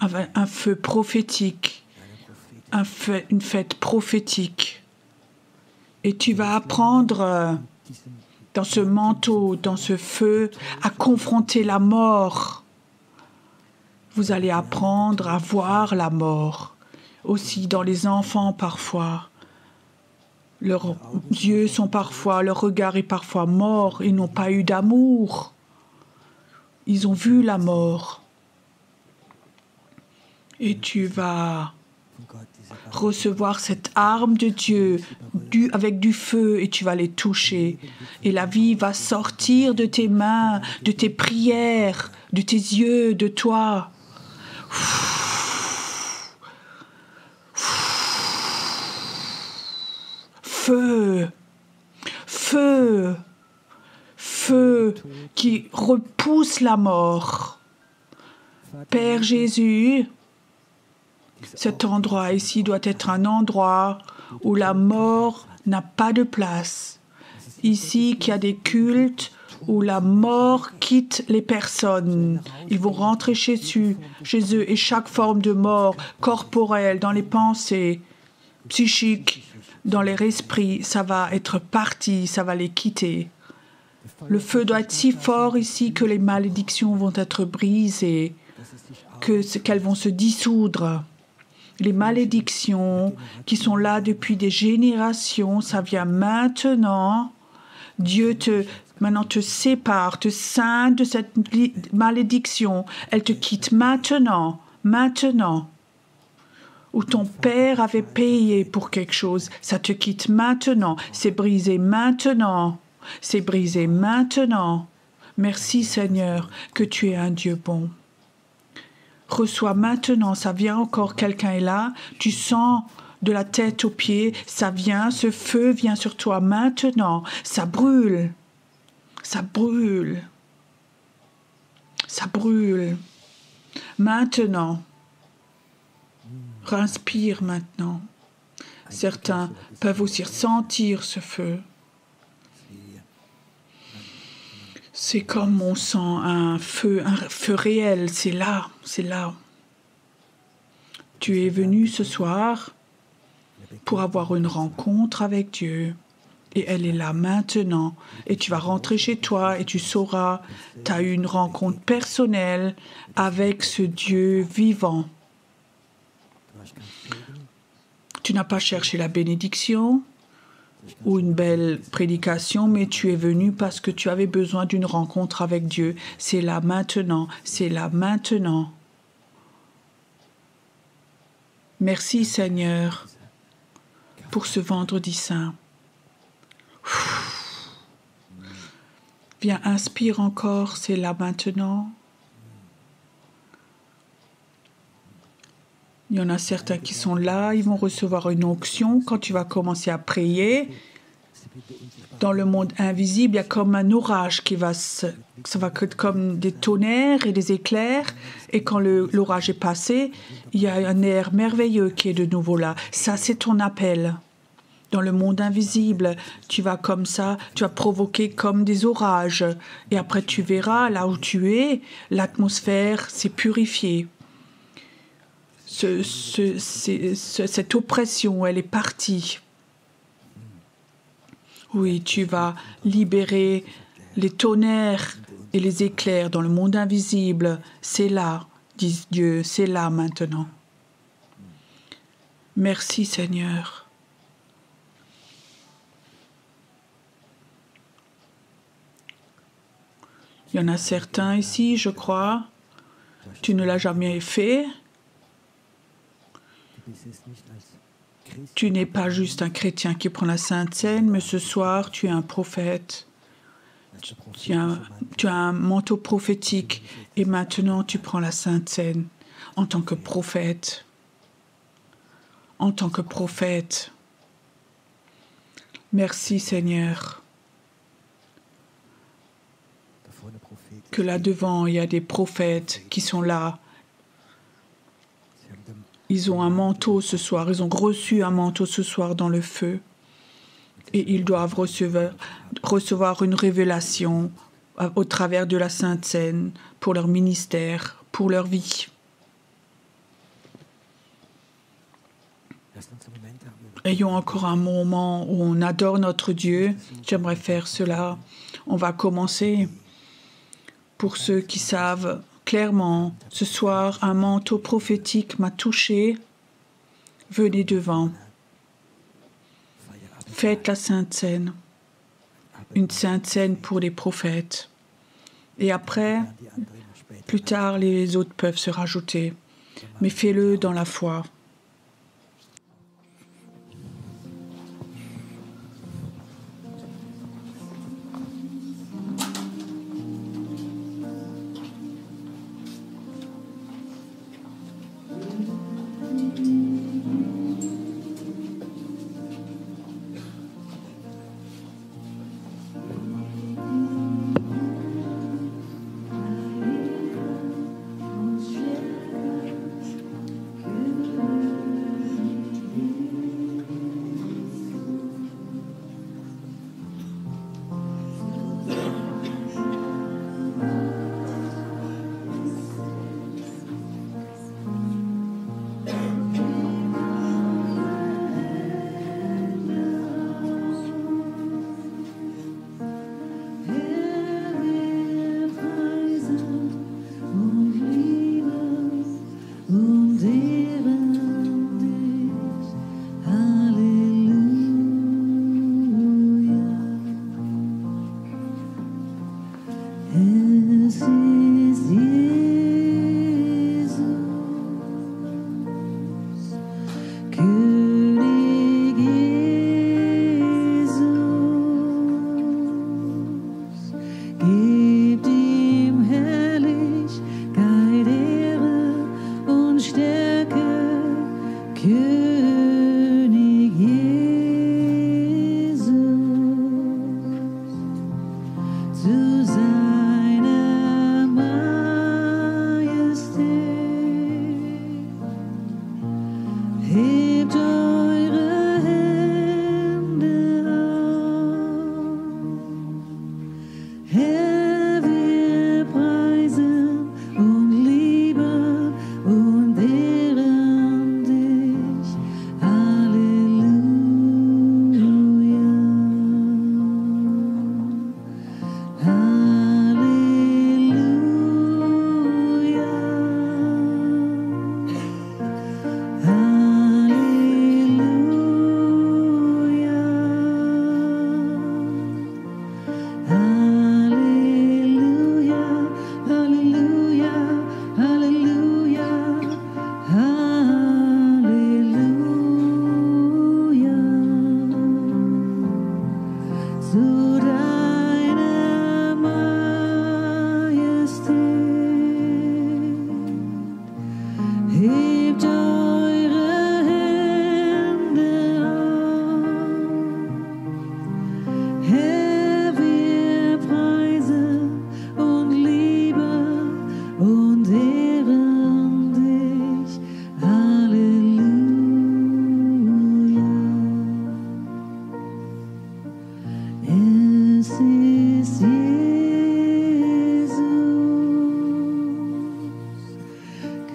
un feu prophétique, une fête prophétique. Et tu vas apprendre dans ce manteau, dans ce feu, à confronter la mort. Vous allez apprendre à voir la mort. Aussi dans les enfants parfois. Leurs yeux sont parfois, leur regard est parfois mort. Ils n'ont pas eu d'amour. Ils ont vu la mort. Et tu vas recevoir cette arme de Dieu avec du feu et tu vas les toucher. Et la vie va sortir de tes mains, de tes prières, de tes yeux, de toi. Feu, feu, feu qui repousse la mort. Père Jésus, cet endroit ici doit être un endroit où la mort n'a pas de place. Ici, qu'il y a des cultes où la mort quitte les personnes. Ils vont rentrer chez eux et chaque forme de mort corporelle, dans les pensées, psychiques, dans leur esprit, ça va être parti, ça va les quitter. Le feu doit être si fort ici que les malédictions vont être brisées, qu'elles vont se dissoudre. Les malédictions qui sont là depuis des générations, ça vient maintenant. Dieu maintenant te sépare, te scinde de cette malédiction. Elle te quitte maintenant, maintenant. Où ton père avait payé pour quelque chose, ça te quitte maintenant. C'est brisé maintenant. C'est brisé maintenant. Merci Seigneur que tu es un Dieu bon. Reçois maintenant, ça vient encore, quelqu'un est là, tu sens de la tête aux pieds, ça vient, ce feu vient sur toi maintenant, ça brûle, ça brûle, ça brûle. Maintenant, respire maintenant. Certains peuvent aussi ressentir ce feu. C'est comme on sent un feu réel, c'est là, c'est là. Tu es venu ce soir pour avoir une rencontre avec Dieu. Et elle est là maintenant. Et tu vas rentrer chez toi et tu sauras, tu as eu une rencontre personnelle avec ce Dieu vivant. Tu n'as pas cherché la bénédiction ou une belle prédication, mais tu es venu parce que tu avais besoin d'une rencontre avec Dieu. C'est là maintenant, c'est là maintenant. Merci Seigneur pour ce vendredi saint. Viens, inspire encore, c'est là maintenant. Il y en a certains qui sont là, ils vont recevoir une onction quand tu vas commencer à prier. Dans le monde invisible, il y a comme un orage qui ça va être comme des tonnerres et des éclairs. Et quand l'orage est passé, il y a un air merveilleux qui est de nouveau là. Ça, c'est ton appel. Dans le monde invisible, tu vas comme ça, tu vas provoquer comme des orages. Et après, tu verras, là où tu es, l'atmosphère s'est purifiée. Cette oppression, elle est partie. Oui, tu vas libérer les tonnerres et les éclairs dans le monde invisible. C'est là, dit Dieu, c'est là maintenant. Merci Seigneur. Il y en a certains ici, je crois. Tu ne l'as jamais fait. Tu n'es pas juste un chrétien qui prend la Sainte Seine, mais ce soir, tu es un prophète. Tu as un manteau prophétique et maintenant, tu prends la Sainte Seine en tant que prophète. En tant que prophète. Merci Seigneur. que là devant, il y a des prophètes qui sont là. Ils ont un manteau ce soir, ils ont reçu un manteau ce soir dans le feu. Et ils doivent recevoir une révélation au travers de la Sainte Seine pour leur ministère, pour leur vie. Ayons encore un moment où on adore notre Dieu. J'aimerais faire cela. On va commencer. Pour ceux qui savent clairement, ce soir, un manteau prophétique m'a touché. Venez devant. Faites la Sainte Seine. Une Sainte Seine pour les prophètes. Et après, plus tard, les autres peuvent se rajouter. Mais fais-le dans la foi.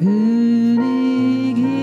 König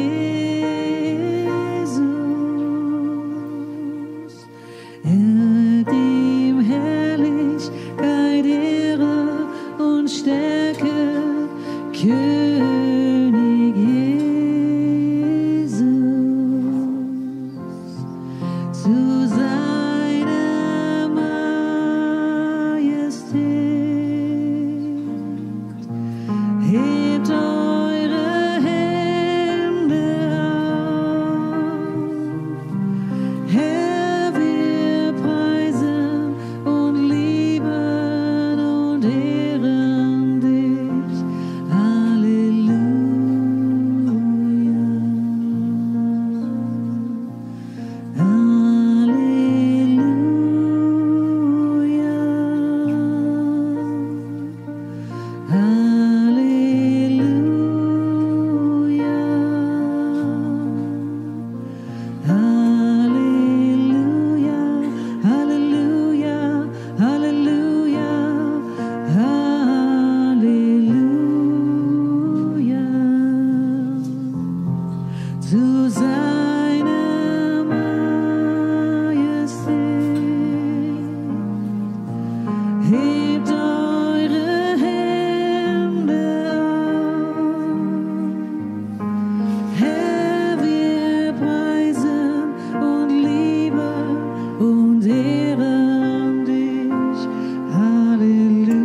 zu seiner Majestät. Hebt eure Hände auf, Herr, wir preisen und lieben und ehren dich. Halleluja.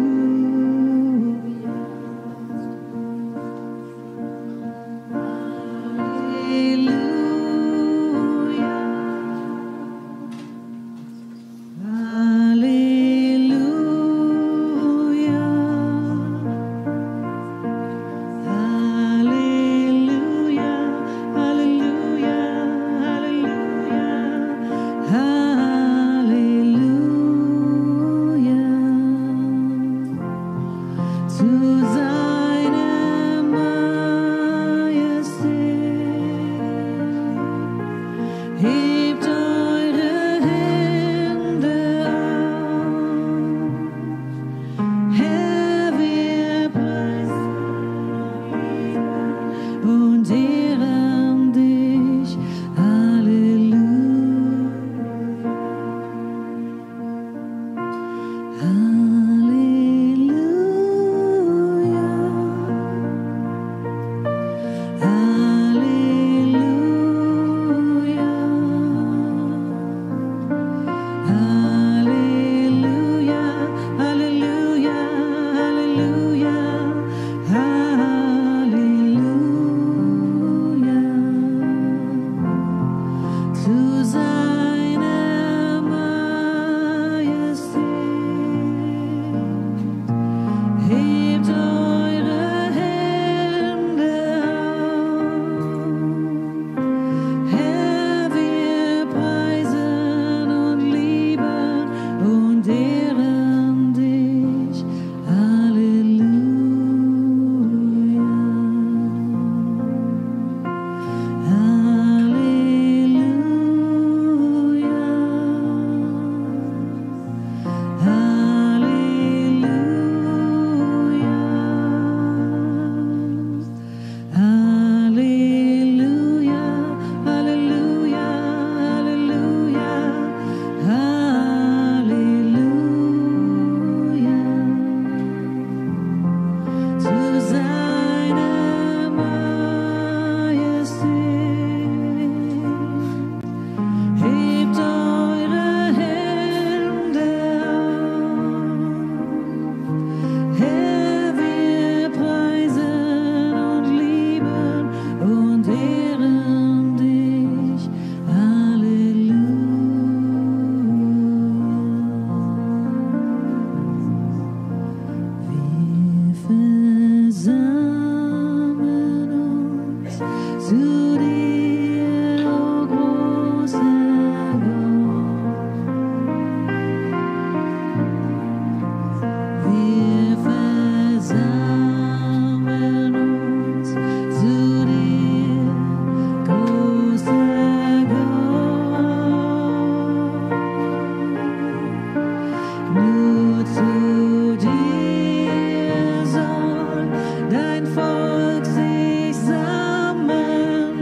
Volk sich sammeln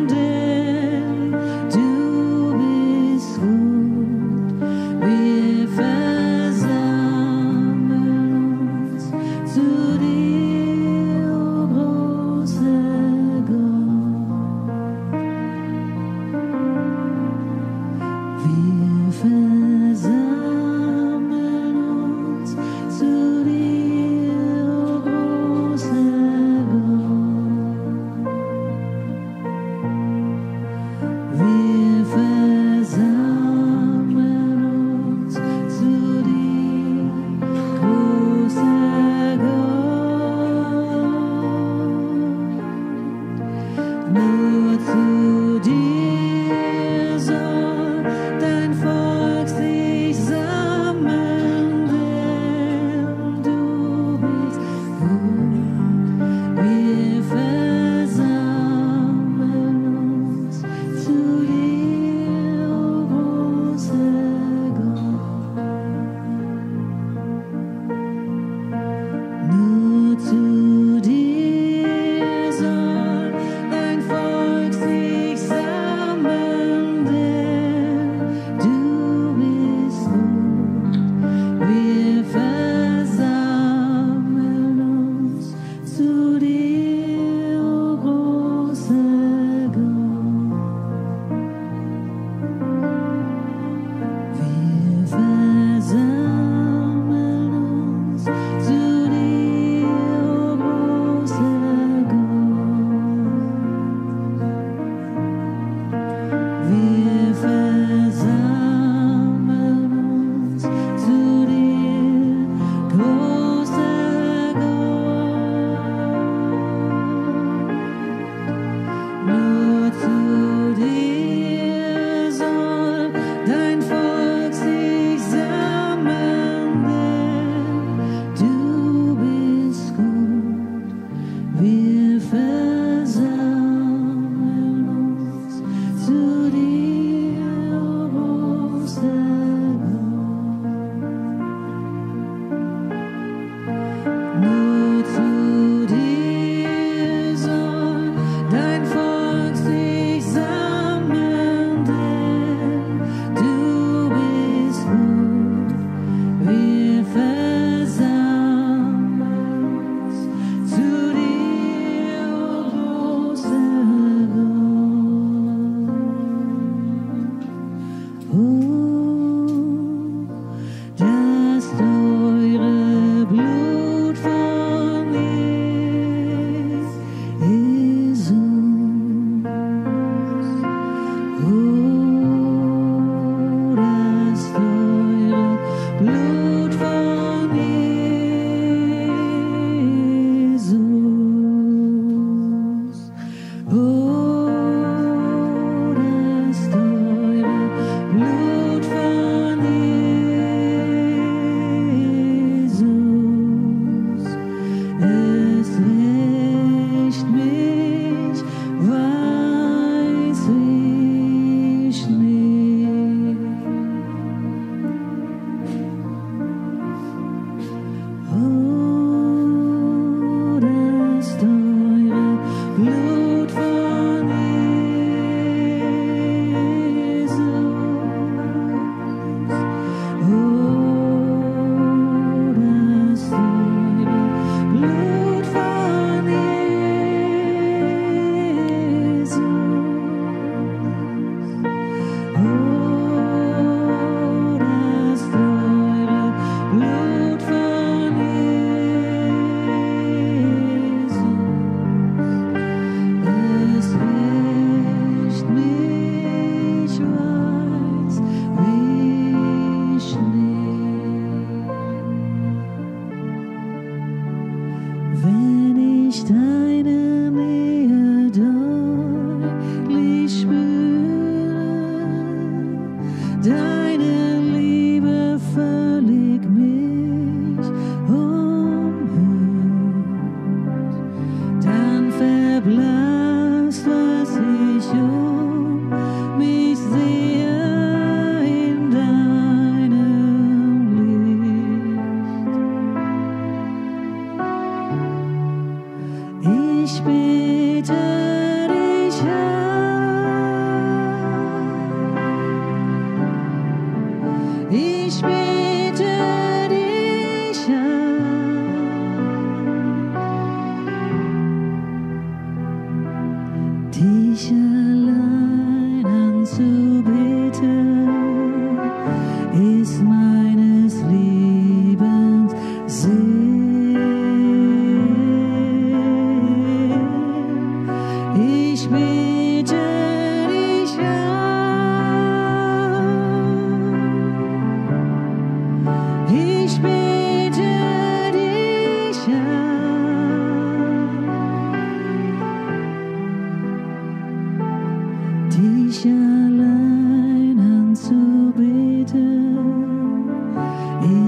dich allein anzubeten,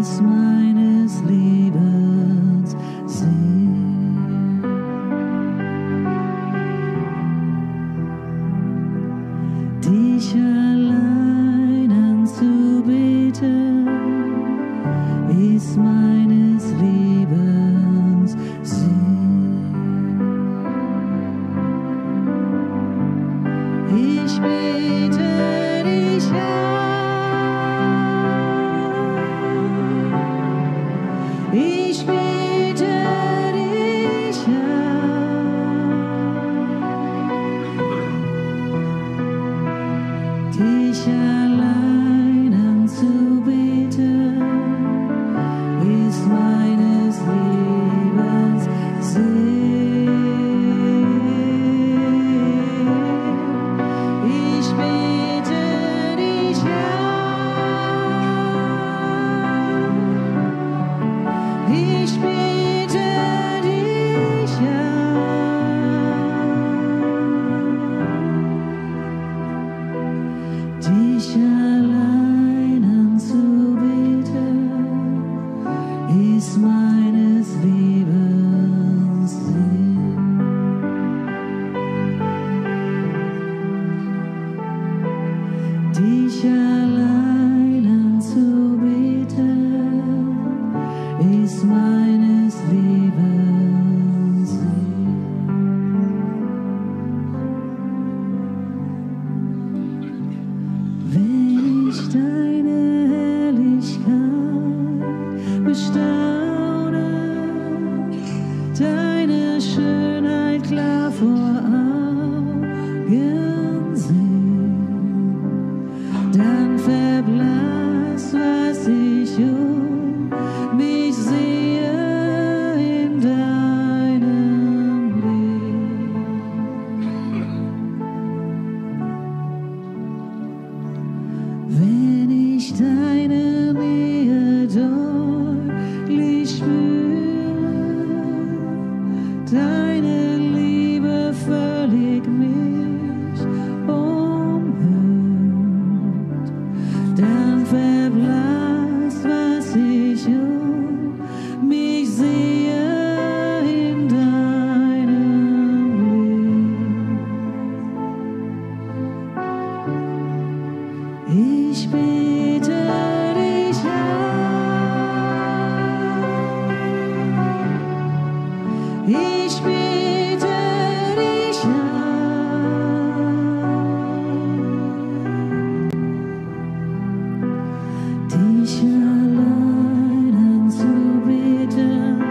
ist meines Lebens Sinn. Dich allein anzubeten, ist meines Lebens Sinn. Ich bete dich an. Ich bete dich an. Dich allein anzubeten, ist meines Lebens Sinn. Ich bete dich an. Ich bete dich an. Dich allein anzubeten, ist meines Lebens Sinn. Dich allein anzubeten, ist meines Lebens Sinn. Wenn ich deine Herrlichkeit bestaune, deine Schönheit klar vor Augen sehe, dann verblasst, was ich um mich sehe in deinem Blick. Wenn ich deine Nähe deutlich spüre, deine Liebe völlig mich umhüllt, dann verblasst, was ich um mich sehe in deinem Blick. Ich bete dich an. Ich bete dich an. Dich allein anzubeten,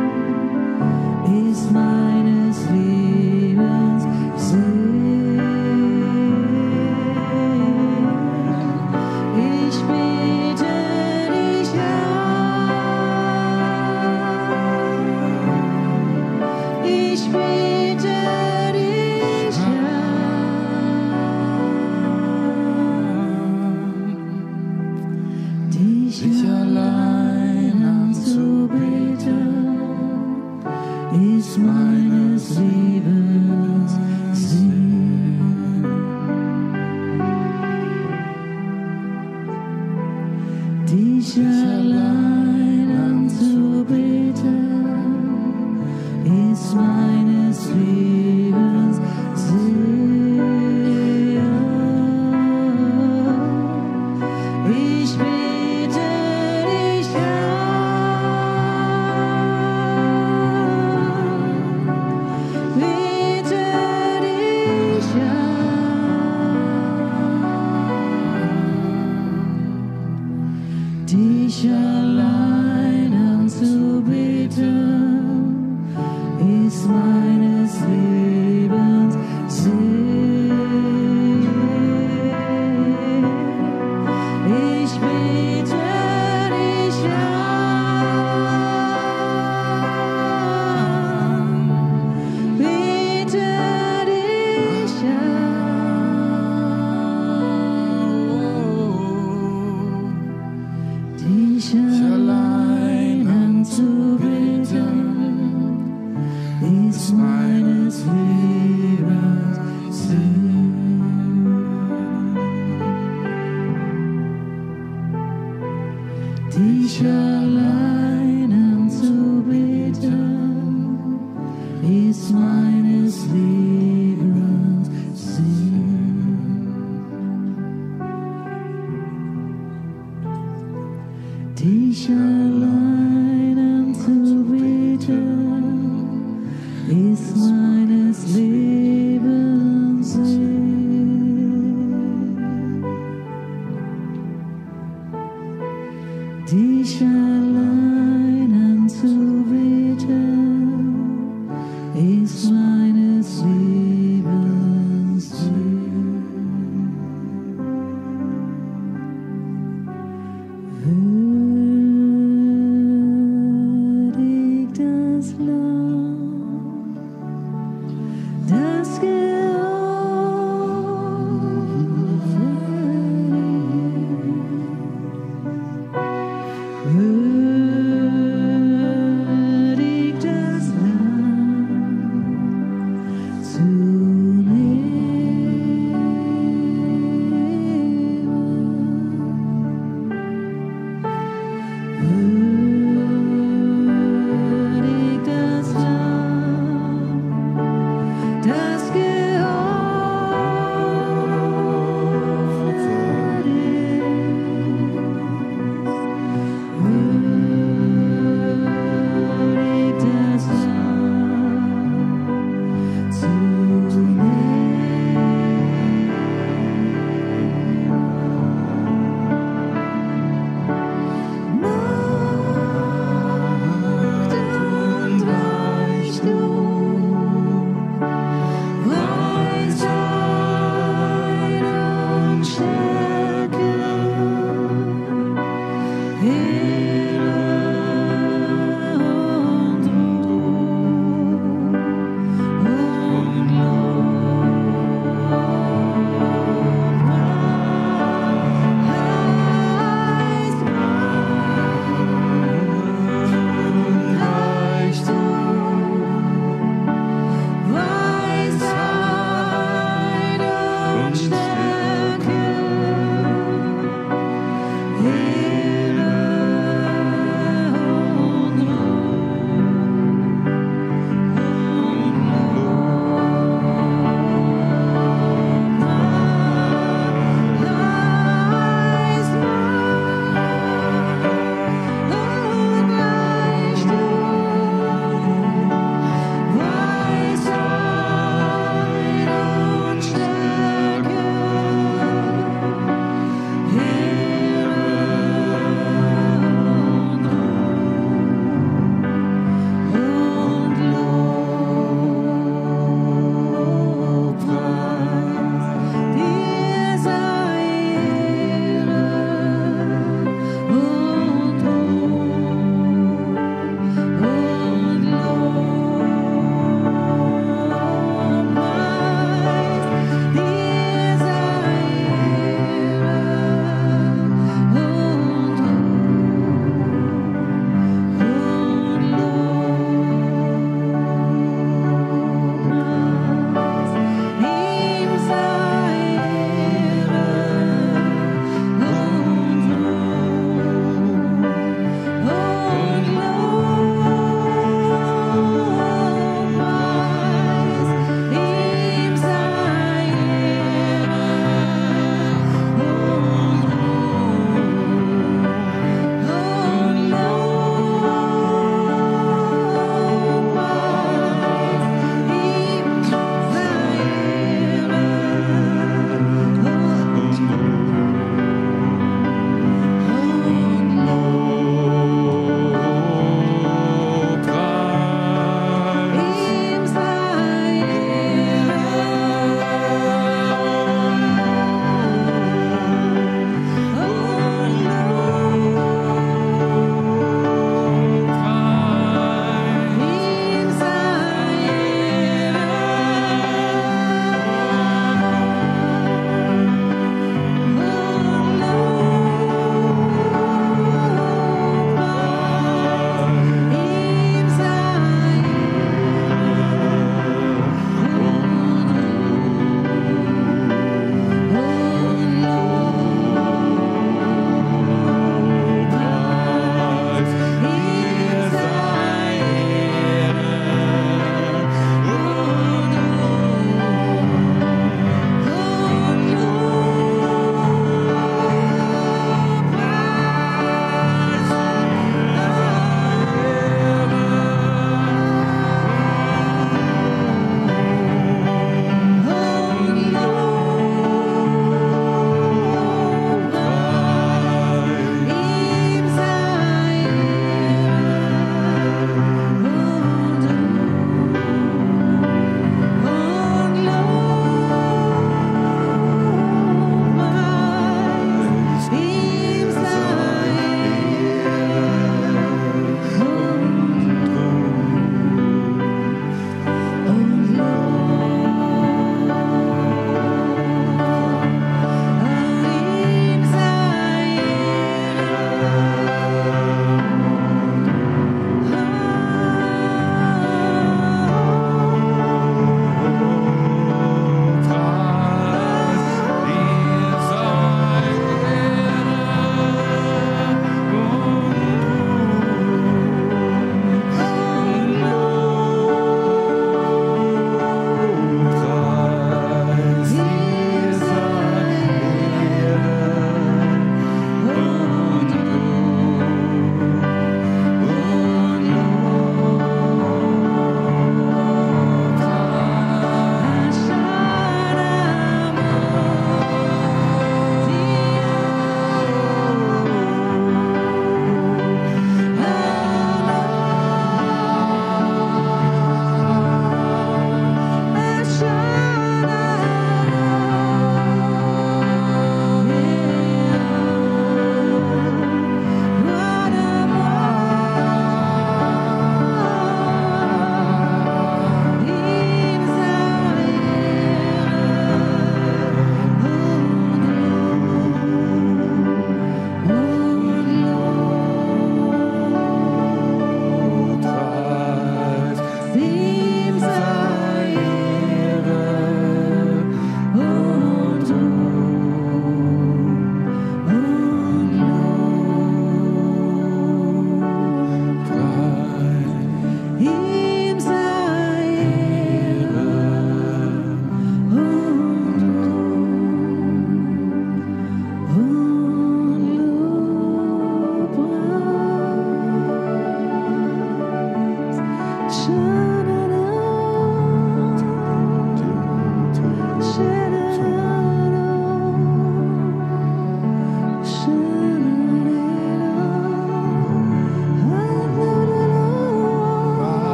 ist meines Lebens Sinn. Ich bete dich an. Ich bete dich an. Dich allein anzubeten, ist meines Lebens Sinn. Dich allein anzubeten, ist meines Lebens Sinn. Ich bete dich an. Bete dich an. Dich allein dich allein anzubeten, ist meines Lebens Sinn. Dich allein anzubeten, ist meines Lebens Sinn. Würdig das Lamm, das geopfert wird.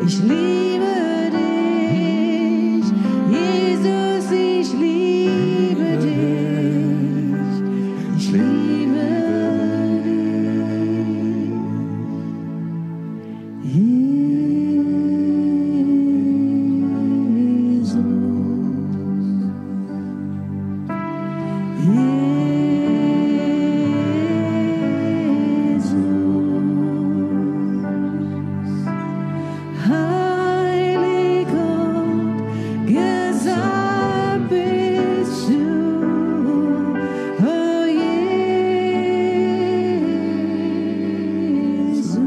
Ich liebe dich, Jesus, ich liebe dich, ich liebe dich, Jesus. Heilig und gesalbt bist du, oh Jesus.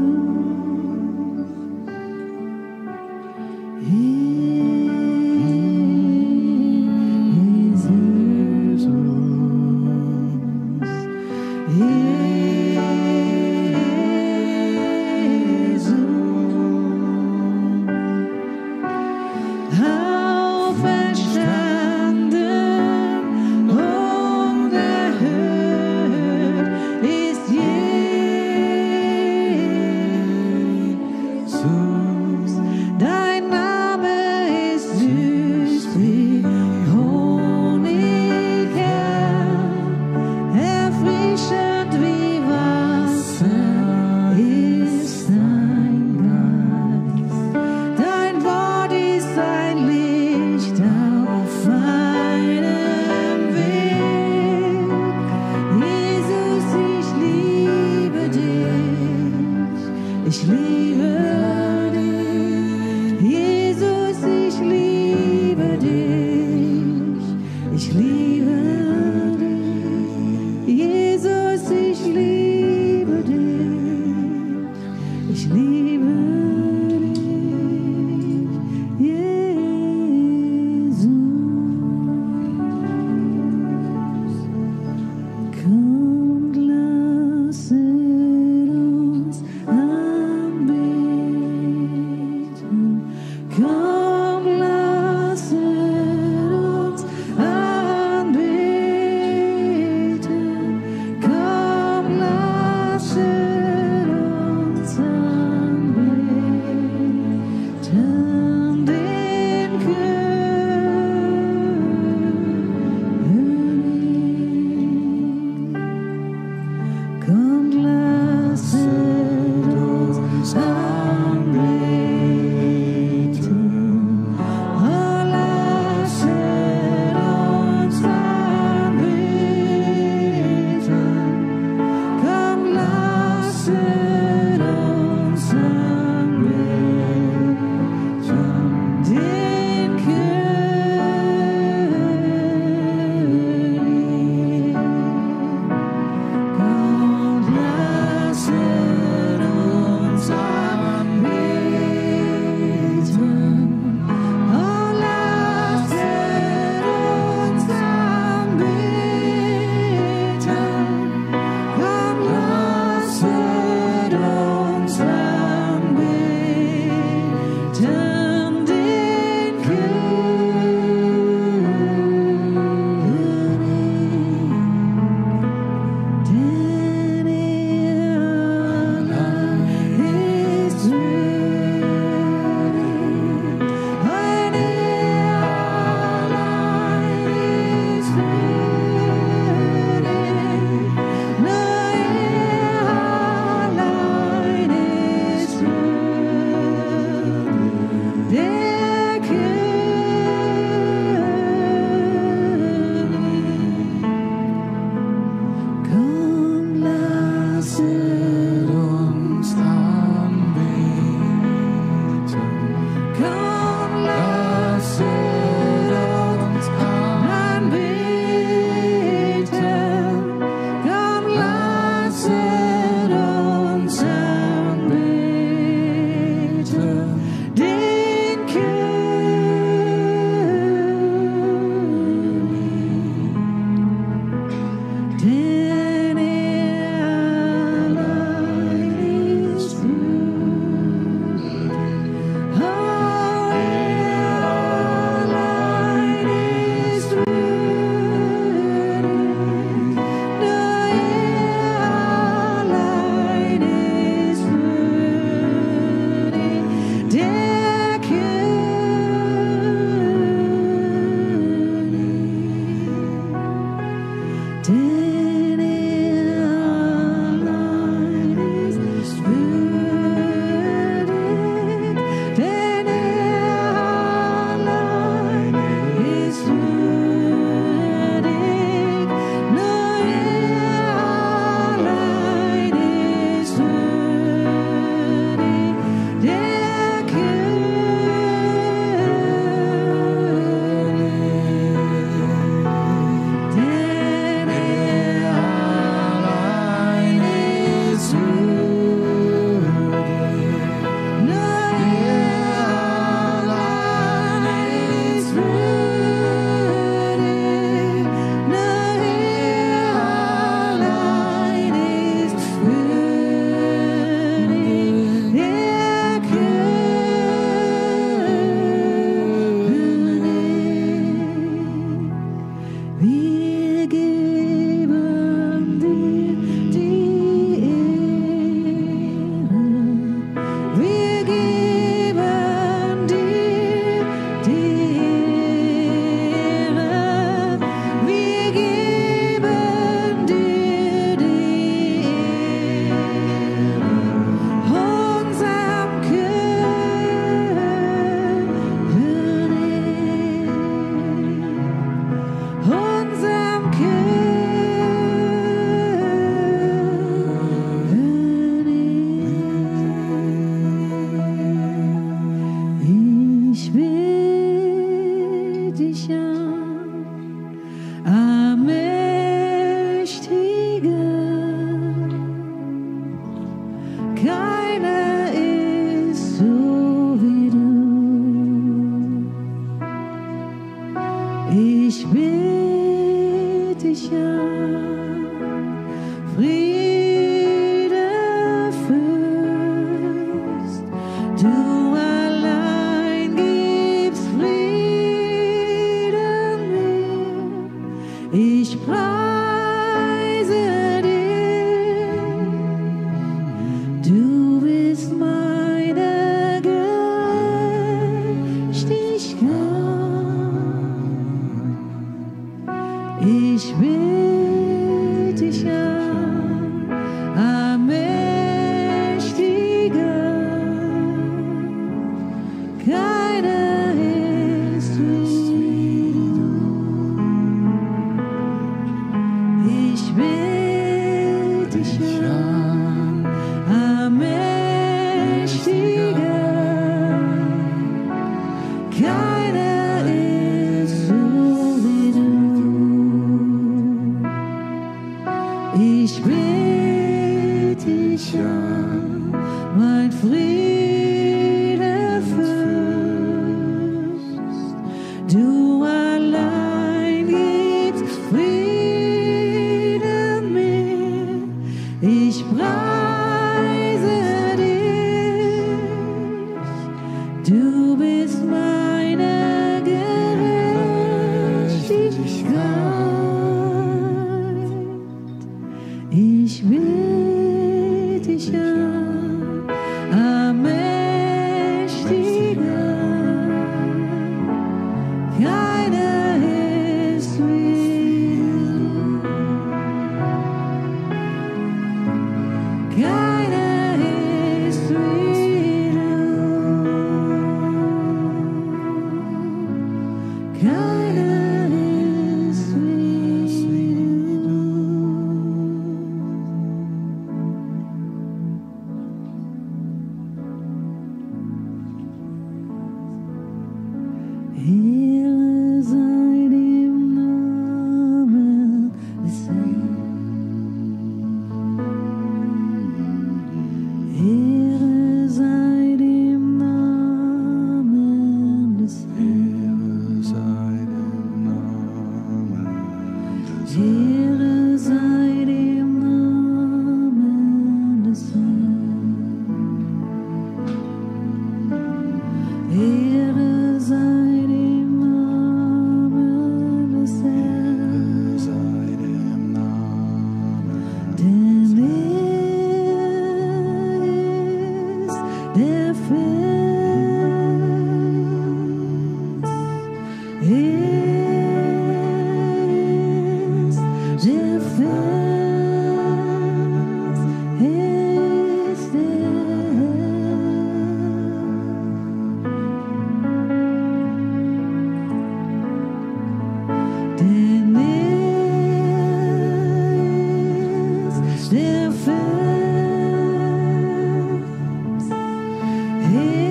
He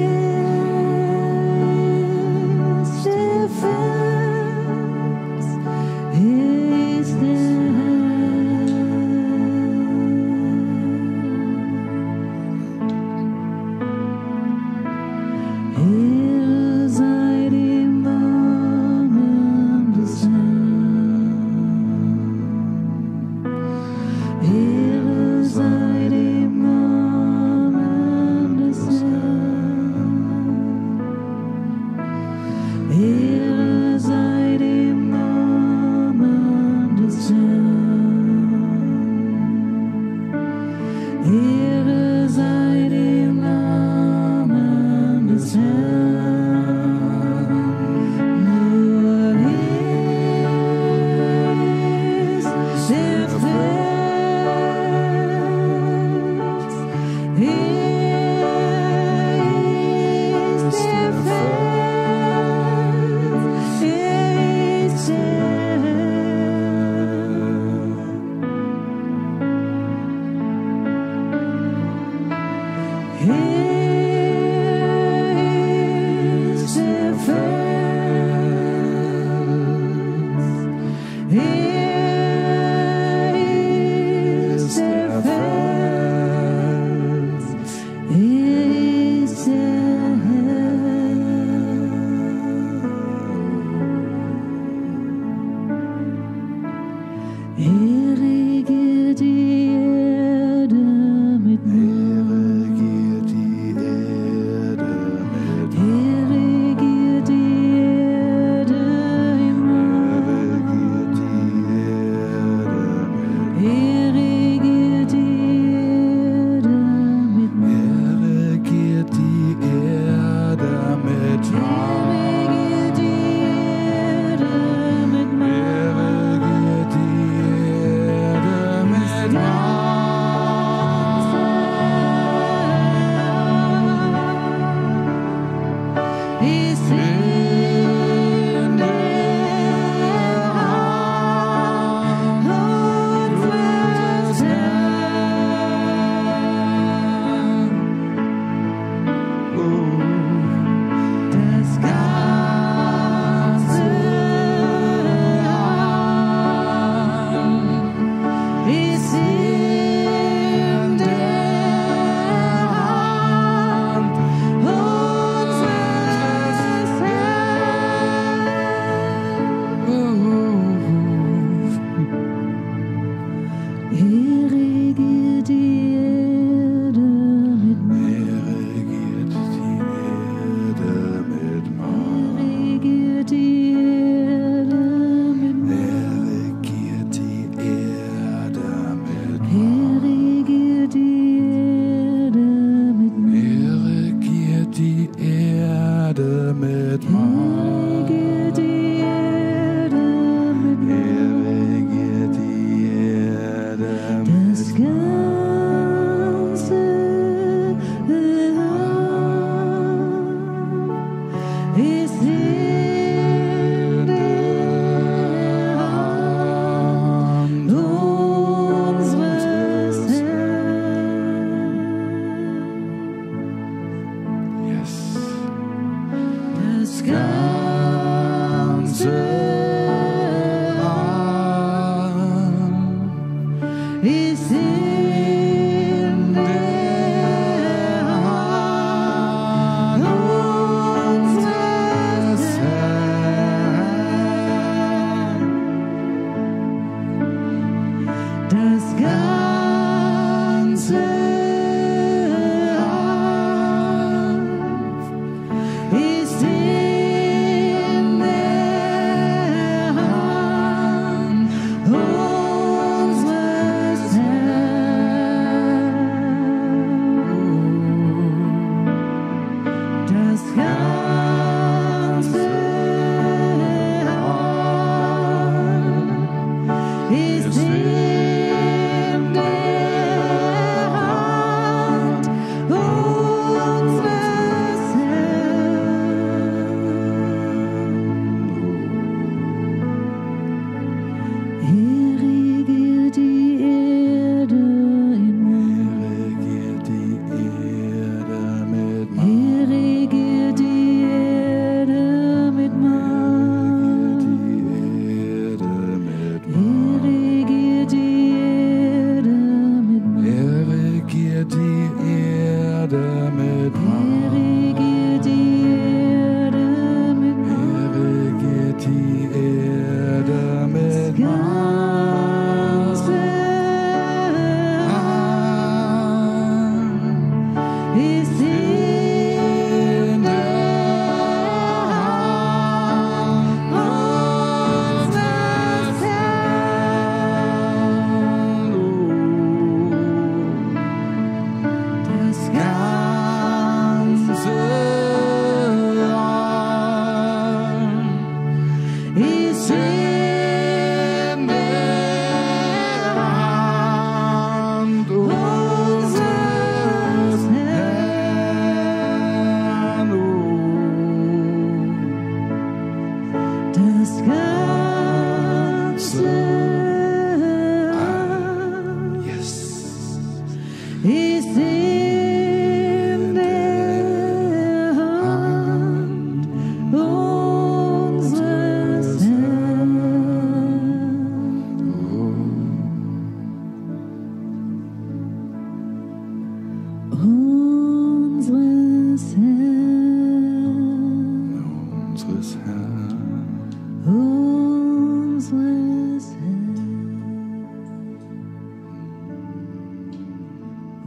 was head.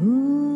Oh,